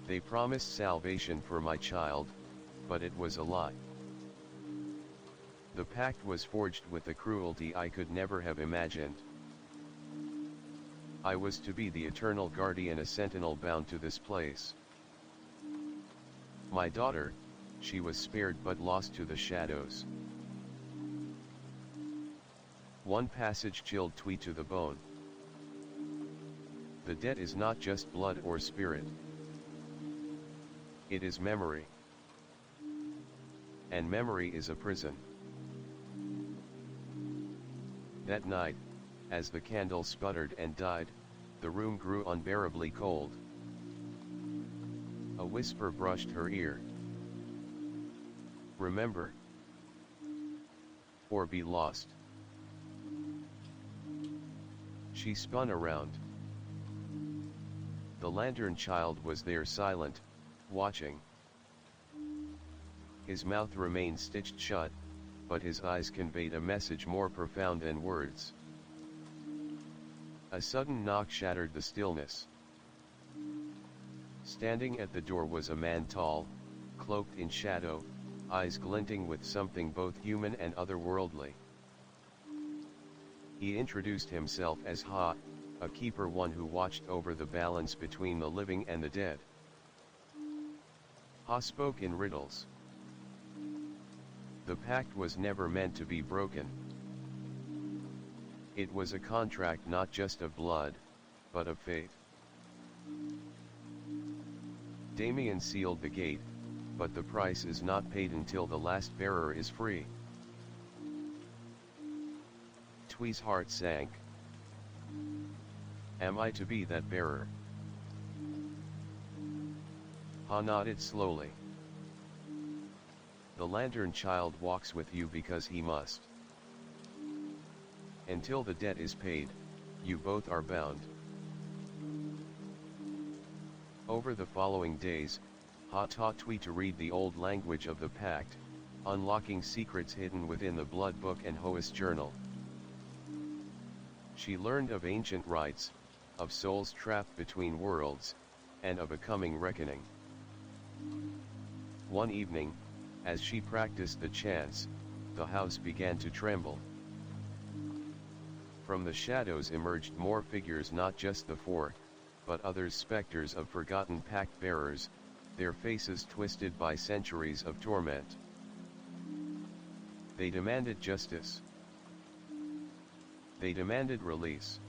They promised salvation for my child, but it was a lie. The pact was forged with a cruelty I could never have imagined. I was to be the eternal guardian, a sentinel bound to this place. My daughter, she was spared but lost to the shadows. One passage chilled Twee to the bone. The debt is not just blood or spirit. It is memory. And memory is a prison. That night, as the candle sputtered and died, the room grew unbearably cold. A whisper brushed her ear. Remember, or be lost. She spun around. The lantern child was there, silent, watching. His mouth remained stitched shut, but his eyes conveyed a message more profound than words. A sudden knock shattered the stillness. Standing at the door was a man tall, cloaked in shadow, eyes glinting with something both human and otherworldly. He introduced himself as Ha, a keeper, one who watched over the balance between the living and the dead. Ha spoke in riddles. The pact was never meant to be broken. It was a contract not just of blood, but of fate. Damien sealed the gate, but the price is not paid until the last bearer is free. Twee's heart sank. Am I to be that bearer? Ha nodded slowly. The lantern child walks with you because he must. Until the debt is paid, you both are bound. Over the following days, Ha taught Twee to read the old language of the Pact, unlocking secrets hidden within the Blood Book and Ho's journal. She learned of ancient rites, of souls trapped between worlds, and of a coming reckoning. One evening, as she practiced the chants, the house began to tremble. From the shadows emerged more figures, not just the four, but others, specters of forgotten pact bearers, their faces twisted by centuries of torment. They demanded justice. They demanded release.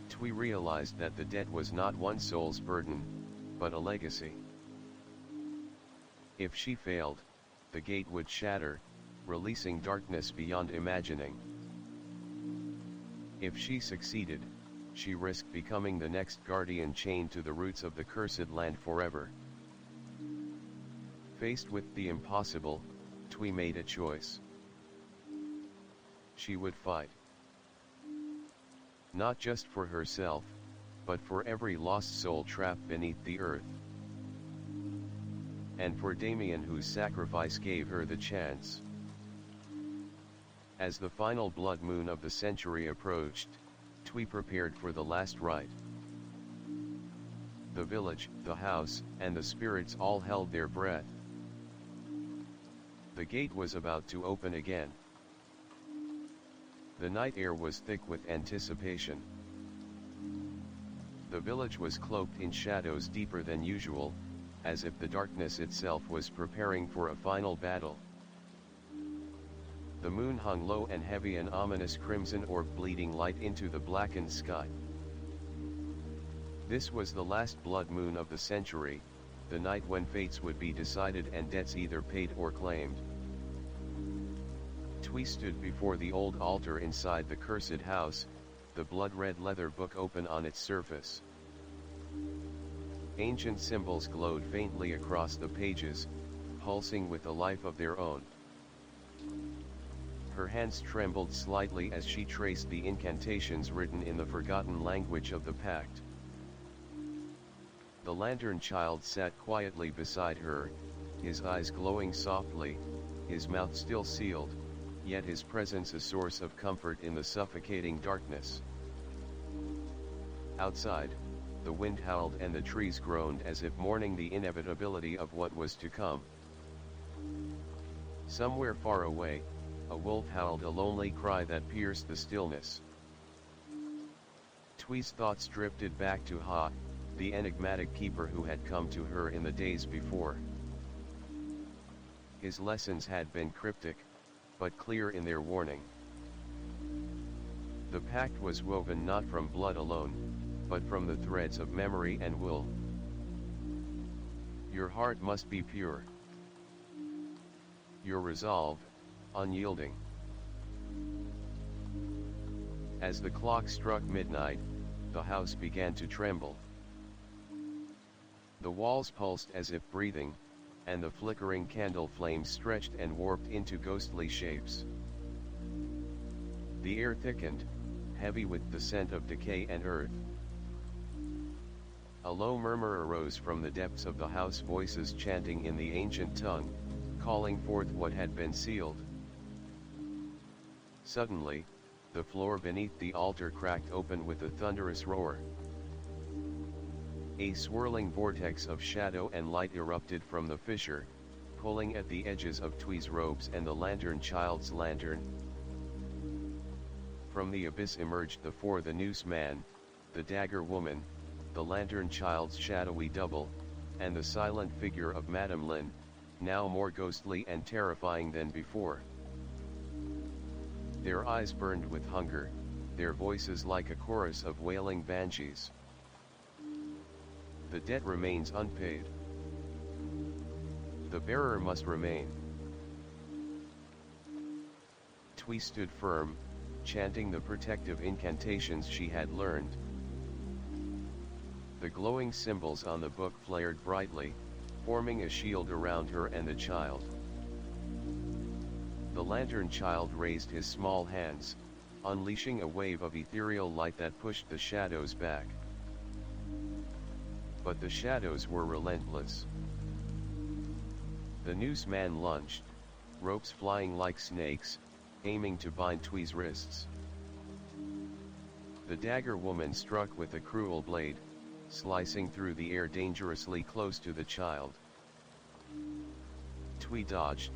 Twee realized that the debt was not one soul's burden, but a legacy. If she failed, the gate would shatter, releasing darkness beyond imagining. If she succeeded, she risked becoming the next guardian chained to the roots of the cursed land forever. Faced with the impossible, Twee made a choice. She would fight. Not just for herself, but for every lost soul trapped beneath the earth. And for Damien, whose sacrifice gave her the chance. As the final blood moon of the century approached, Twee prepared for the last rite. The village, the house, and the spirits all held their breath. The gate was about to open again. The night air was thick with anticipation. The village was cloaked in shadows deeper than usual, as if the darkness itself was preparing for a final battle. The moon hung low and heavy, an ominous crimson orb bleeding light into the blackened sky. This was the last blood moon of the century, the night when fates would be decided and debts either paid or claimed. Twee stood before the old altar inside the cursed house, the blood-red leather book open on its surface. Ancient symbols glowed faintly across the pages, pulsing with a life of their own. Her hands trembled slightly as she traced the incantations written in the forgotten language of the Pact. The lantern child sat quietly beside her, his eyes glowing softly, his mouth still sealed, yet his presence a source of comfort in the suffocating darkness. Outside, the wind howled and the trees groaned as if mourning the inevitability of what was to come. Somewhere far away, a wolf howled a lonely cry that pierced the stillness. Twee's thoughts drifted back to Ha, the enigmatic keeper who had come to her in the days before. His lessons had been cryptic, but clear in their warning. The pact was woven not from blood alone, but from the threads of memory and will. Your heart must be pure. Your resolve, unyielding. As the clock struck midnight, the house began to tremble. The walls pulsed as if breathing, and the flickering candle flames stretched and warped into ghostly shapes. The air thickened, heavy with the scent of decay and earth. A low murmur arose from the depths of the house, voices chanting in the ancient tongue, calling forth what had been sealed. Suddenly, the floor beneath the altar cracked open with a thunderous roar. A swirling vortex of shadow and light erupted from the fissure, pulling at the edges of Twee's robes and the lantern child's lantern. From the abyss emerged the noose man, the dagger woman, the lantern child's shadowy double, and the silent figure of Madame Lin, now more ghostly and terrifying than before. Their eyes burned with hunger, their voices like a chorus of wailing banshees. The debt remains unpaid. The bearer must remain. Twee stood firm, chanting the protective incantations she had learned. The glowing symbols on the book flared brightly, forming a shield around her and the child. The lantern child raised his small hands, unleashing a wave of ethereal light that pushed the shadows back. But the shadows were relentless. The noose man lunged, ropes flying like snakes, aiming to bind Twee's wrists. The dagger woman struck with a cruel blade, slicing through the air dangerously close to the child. Twee dodged,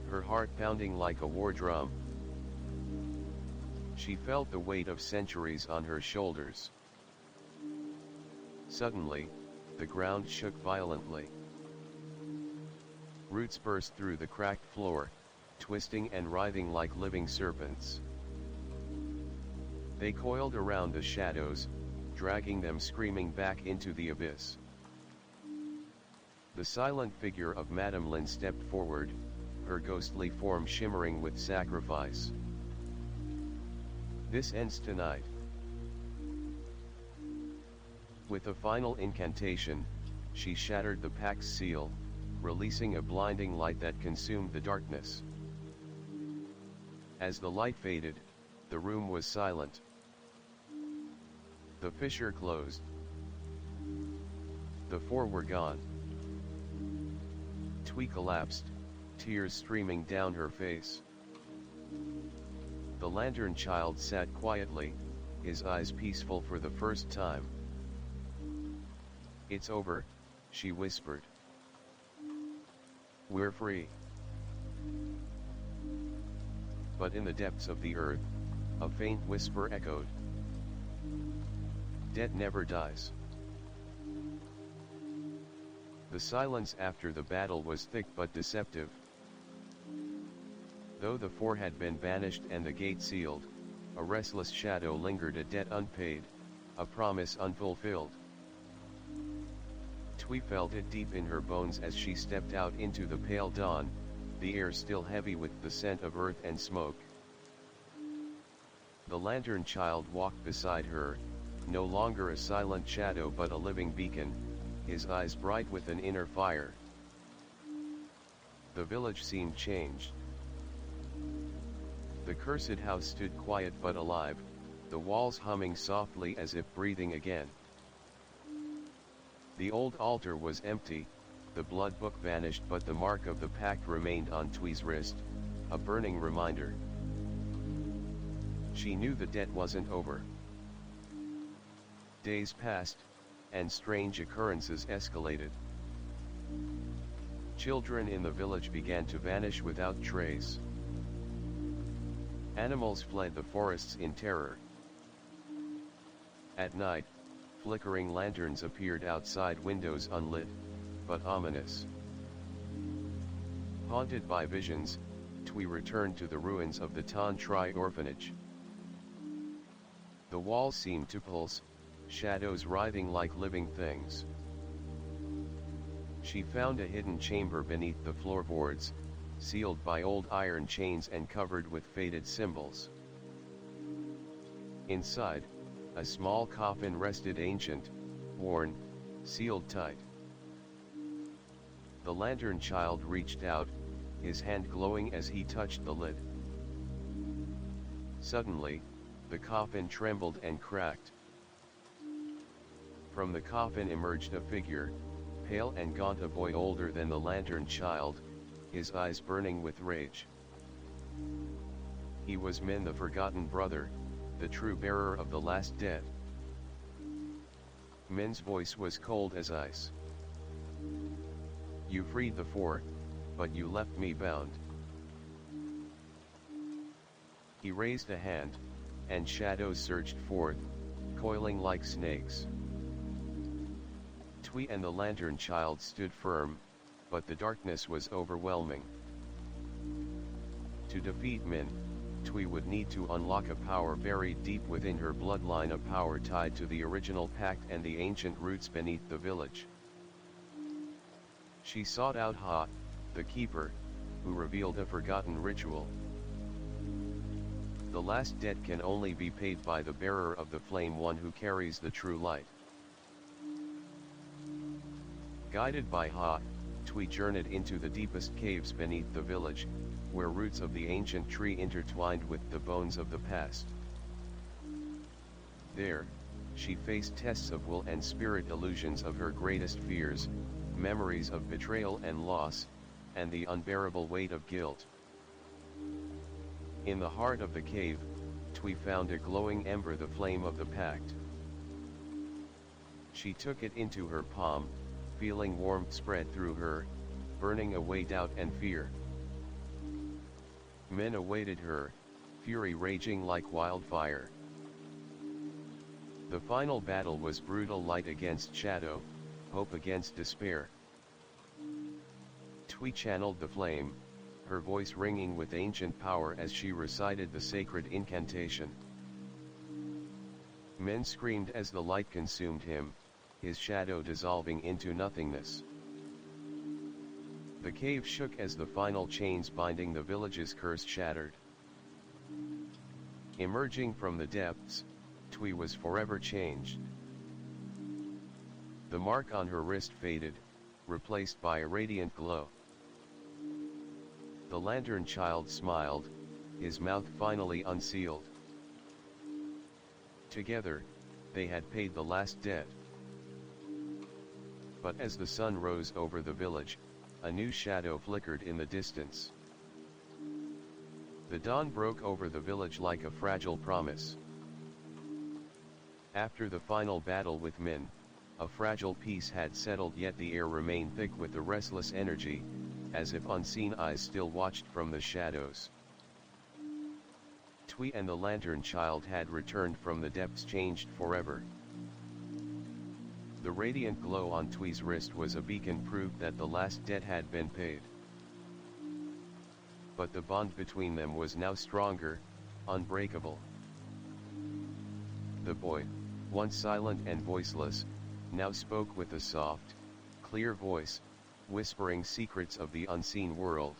her heart pounding like a war drum. She felt the weight of centuries on her shoulders. Suddenly, the ground shook violently. Roots burst through the cracked floor, twisting and writhing like living serpents. They coiled around the shadows, dragging them screaming back into the abyss. The silent figure of Madame Lin stepped forward, her ghostly form shimmering with sacrifice. This ends tonight. With a final incantation, she shattered the Pact's seal, releasing a blinding light that consumed the darkness. As the light faded, the room was silent. The fissure closed. The four were gone. Twee collapsed, tears streaming down her face. The lantern child sat quietly, his eyes peaceful for the first time. "It's over," she whispered. "We're free." But in the depths of the earth, a faint whisper echoed. "Debt never dies." The silence after the battle was thick but deceptive. Though the four had been banished and the gate sealed, a restless shadow lingered, a debt unpaid, a promise unfulfilled. Twee felt it deep in her bones as she stepped out into the pale dawn, the air still heavy with the scent of earth and smoke. The lantern child walked beside her, no longer a silent shadow but a living beacon, his eyes bright with an inner fire. The village seemed changed. The cursed house stood quiet but alive, the walls humming softly as if breathing again. The old altar was empty, the blood book vanished, but the mark of the pact remained on Twee's wrist, a burning reminder. She knew the debt wasn't over. Days passed, and strange occurrences escalated. Children in the village began to vanish without trace. Animals fled the forests in terror. At night, flickering lanterns appeared outside windows, unlit, but ominous. Haunted by visions, Twee returned to the ruins of the Tan Tri orphanage. The walls seemed to pulse, shadows writhing like living things. She found a hidden chamber beneath the floorboards, sealed by old iron chains and covered with faded symbols. Inside, a small coffin rested, ancient, worn, sealed tight. The lantern child reached out, his hand glowing as he touched the lid. Suddenly, the coffin trembled and cracked. From the coffin emerged a figure, pale and gaunt, a boy older than the lantern child, his eyes burning with rage. He was Min, the forgotten brother, the true bearer of the last debt. Min's voice was cold as ice. You freed the four, but you left me bound. He raised a hand, and shadows surged forth, coiling like snakes. Twee and the lantern child stood firm, but the darkness was overwhelming. To defeat Min, Twee would need to unlock a power buried deep within her bloodline, a power tied to the original pact and the ancient roots beneath the village. She sought out Ha, the keeper, who revealed a forgotten ritual. The last debt can only be paid by the bearer of the flame, one who carries the true light. Guided by Ha, Twee journeyed into the deepest caves beneath the village, where roots of the ancient tree intertwined with the bones of the past. There, she faced tests of will and spirit, illusions of her greatest fears, memories of betrayal and loss, and the unbearable weight of guilt. In the heart of the cave, Twee found a glowing ember, the flame of the pact. She took it into her palm, feeling warmth spread through her, burning away doubt and fear. Min awaited her, fury raging like wildfire. The final battle was brutal, light against shadow, hope against despair. Twee channeled the flame, her voice ringing with ancient power as she recited the sacred incantation. Min screamed as the light consumed him, his shadow dissolving into nothingness. The cave shook as the final chains binding the village's curse shattered. Emerging from the depths, Twee was forever changed. The mark on her wrist faded, replaced by a radiant glow. The lantern child smiled, his mouth finally unsealed. Together, they had paid the last debt. But as the sun rose over the village, a new shadow flickered in the distance. The dawn broke over the village like a fragile promise. After the final battle with Min, a fragile peace had settled, yet the air remained thick with the restless energy, as if unseen eyes still watched from the shadows. Twee and the lantern child had returned from the depths, changed forever. The radiant glow on Twee's wrist was a beacon, proof that the last debt had been paid. But the bond between them was now stronger, unbreakable. The boy, once silent and voiceless, now spoke with a soft, clear voice, whispering secrets of the unseen world.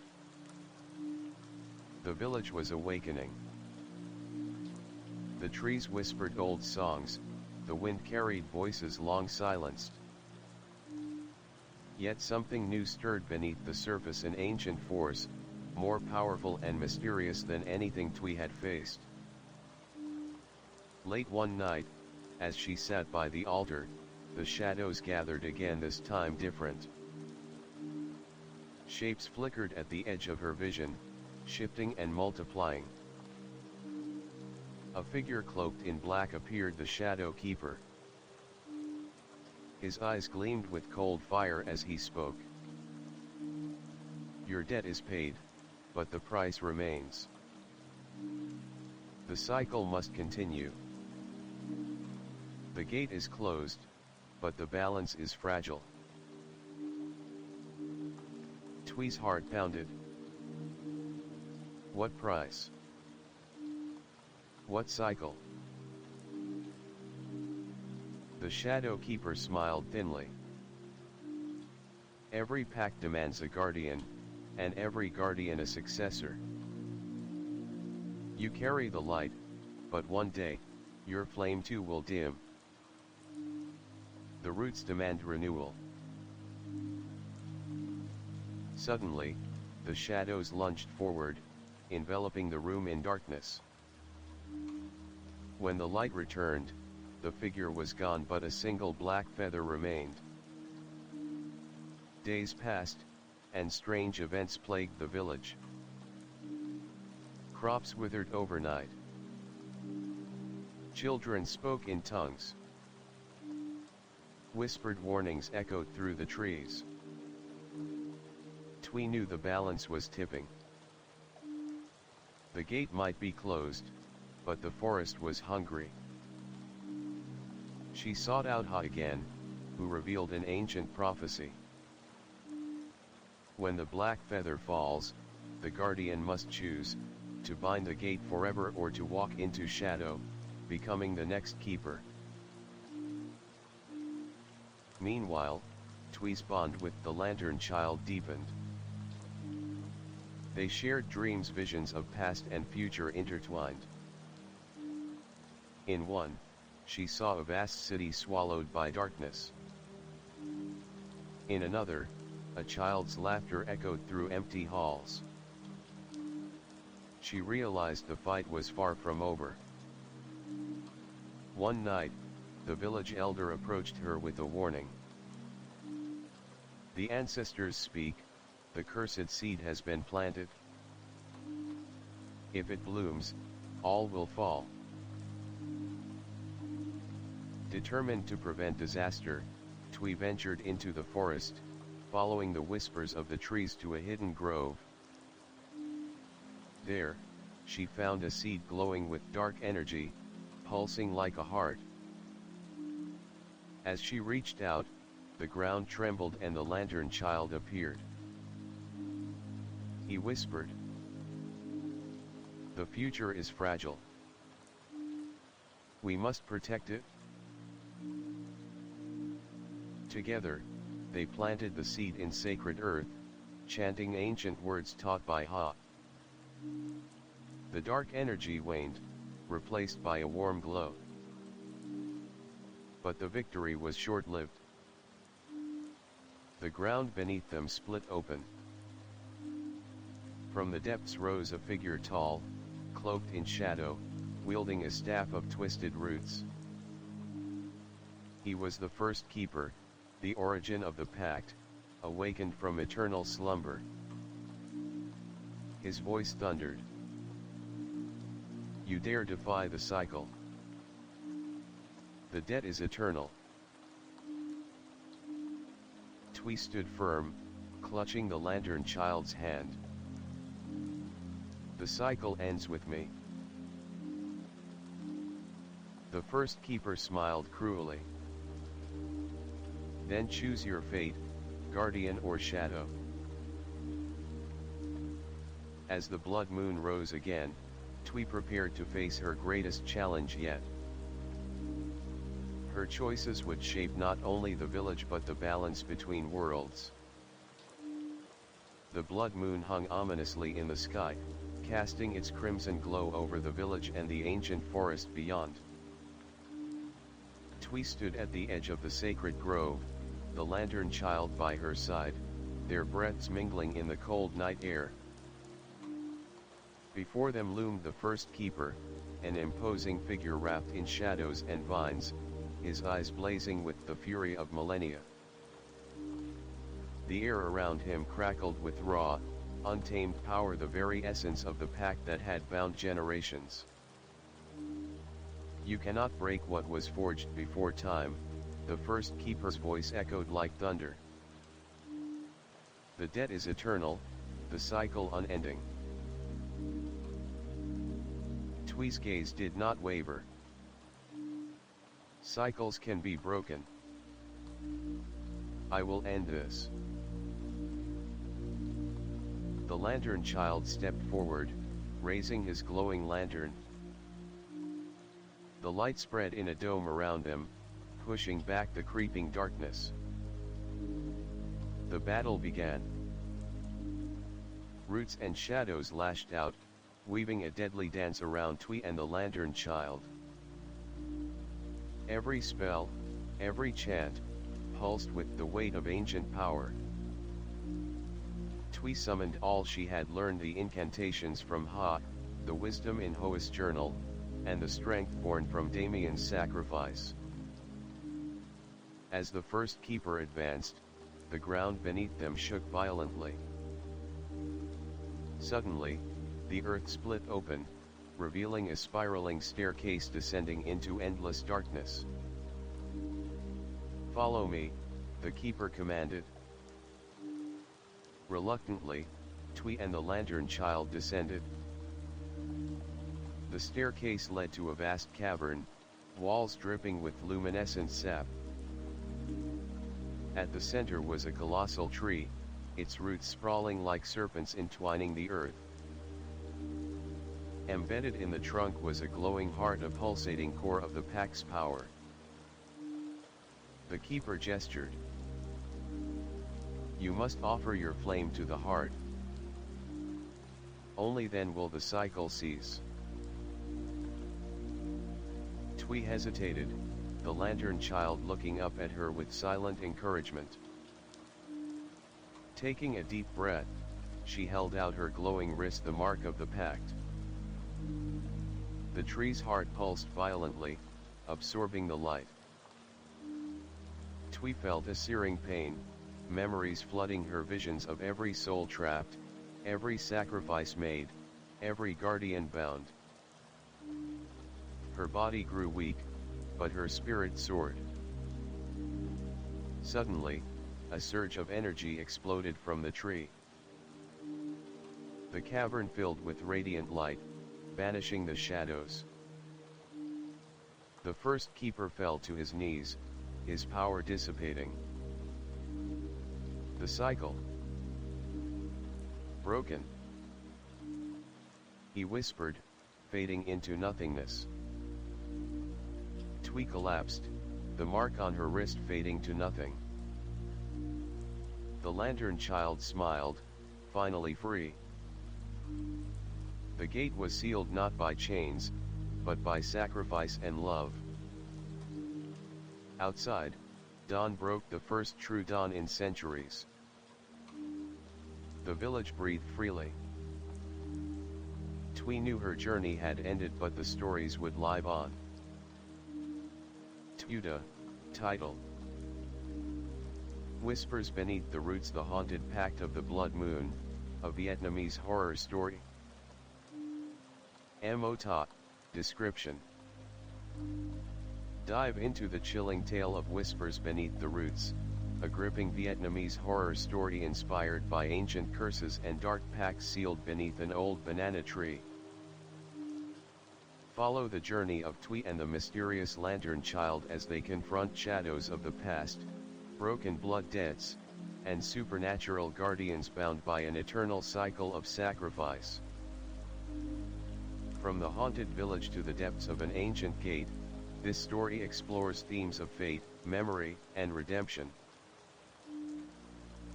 The village was awakening. The trees whispered old songs, the wind carried voices long silenced. Yet something new stirred beneath the surface, an ancient force, more powerful and mysterious than anything Twee had faced. Late one night, as she sat by the altar, the shadows gathered again, this time different. Shapes flickered at the edge of her vision, shifting and multiplying. A figure cloaked in black appeared, the Shadow Keeper. His eyes gleamed with cold fire as he spoke. Your debt is paid, but the price remains. The cycle must continue. The gate is closed, but the balance is fragile. Twee's heart pounded. What price? What cycle? The Shadow Keeper smiled thinly. Every pact demands a guardian, and every guardian a successor. You carry the light, but one day, your flame too will dim. The roots demand renewal. Suddenly, the shadows lunged forward, enveloping the room in darkness. When the light returned, the figure was gone, but a single black feather remained. Days passed, and strange events plagued the village. Crops withered overnight. Children spoke in tongues. Whispered warnings echoed through the trees. Twee knew the balance was tipping. The gate might be closed, but the forest was hungry. She sought out Ha again, who revealed an ancient prophecy. When the black feather falls, the guardian must choose, to bind the gate forever or to walk into shadow, becoming the next keeper. Meanwhile, Twee's bond with the Lantern Child deepened. They shared dreams, visions of past and future intertwined. In one, she saw a vast city swallowed by darkness. In another, a child's laughter echoed through empty halls. She realized the fight was far from over. One night, the village elder approached her with a warning. The ancestors speak, the cursed seed has been planted. If it blooms, all will fall. Determined to prevent disaster, Twee ventured into the forest, following the whispers of the trees to a hidden grove. There, she found a seed glowing with dark energy, pulsing like a heart. As she reached out, the ground trembled and the Lantern Child appeared. He whispered, "The future is fragile. We must protect it." Together, they planted the seed in sacred earth, chanting ancient words taught by Ha. The dark energy waned, replaced by a warm glow. But the victory was short-lived. The ground beneath them split open. From the depths rose a figure tall, cloaked in shadow, wielding a staff of twisted roots. He was the first keeper, the origin of the Pact, awakened from eternal slumber. His voice thundered. "You dare defy the cycle. The debt is eternal." Twee stood firm, clutching the Lantern Child's hand. "The cycle ends with me." The first keeper smiled cruelly. "Then choose your fate, guardian or shadow." As the blood moon rose again, Twee prepared to face her greatest challenge yet. Her choices would shape not only the village but the balance between worlds. The blood moon hung ominously in the sky, casting its crimson glow over the village and the ancient forest beyond. Twee stood at the edge of the sacred grove, the Lantern Child by her side, their breaths mingling in the cold night air. Before them loomed the first keeper, an imposing figure wrapped in shadows and vines, his eyes blazing with the fury of millennia. The air around him crackled with raw, untamed power, the very essence of the pact that had bound generations. "You cannot break what was forged before time," the first keeper's voice echoed like thunder. "The debt is eternal, the cycle unending." Twee's gaze did not waver. "Cycles can be broken. I will end this." The Lantern Child stepped forward, raising his glowing lantern. The light spread in a dome around them, pushing back the creeping darkness. The battle began. Roots and shadows lashed out, weaving a deadly dance around Twee and the Lantern Child. Every spell, every chant, pulsed with the weight of ancient power. Twee summoned all she had learned, the incantations from Ha, the wisdom in Hoa's journal, and the strength born from Damien's sacrifice. As the first keeper advanced, the ground beneath them shook violently. Suddenly, the earth split open, revealing a spiraling staircase descending into endless darkness. "Follow me," the keeper commanded. Reluctantly, Twee and the lantern child descended. The staircase led to a vast cavern, walls dripping with luminescent sap. At the center was a colossal tree, its roots sprawling like serpents entwining the earth. Embedded in the trunk was a glowing heart, a pulsating core of the Pact's power. The keeper gestured. "You must offer your flame to the heart. Only then will the cycle cease." Twee hesitated, the lantern child looking up at her with silent encouragement. Taking a deep breath, she held out her glowing wrist, the mark of the Pact. The tree's heart pulsed violently, absorbing the light. Twee felt a searing pain, memories flooding her, visions of every soul trapped, every sacrifice made, every guardian bound. Her body grew weak, but her spirit soared. Suddenly, a surge of energy exploded from the tree. The cavern filled with radiant light, banishing the shadows. The first keeper fell to his knees, his power dissipating. The cycle. Broken. He whispered, fading into nothingness. Twee collapsed, the mark on her wrist fading to nothing. The lantern child smiled, finally free. The gate was sealed not by chains, but by sacrifice and love. Outside, dawn broke, the first true dawn in centuries. The village breathed freely. Twee knew her journey had ended, but the stories would live on. Tuda, title. Whispers Beneath the Roots, the Haunted Pact of the Blood Moon, a Vietnamese horror story. Mo-ta, description. Dive into the chilling tale of Whispers Beneath the Roots, a gripping Vietnamese horror story inspired by ancient curses and dark pacts sealed beneath an old banana tree. Follow the journey of Twee and the mysterious lantern child as they confront shadows of the past, broken blood debts, and supernatural guardians bound by an eternal cycle of sacrifice. From the haunted village to the depths of an ancient gate, this story explores themes of fate, memory, and redemption.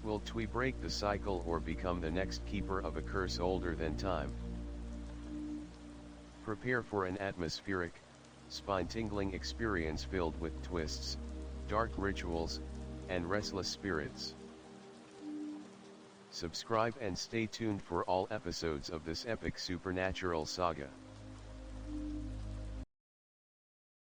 Will Twee break the cycle or become the next keeper of a curse older than time? Prepare for an atmospheric, spine-tingling experience filled with twists, dark rituals, and restless spirits. Subscribe and stay tuned for all episodes of this epic supernatural saga.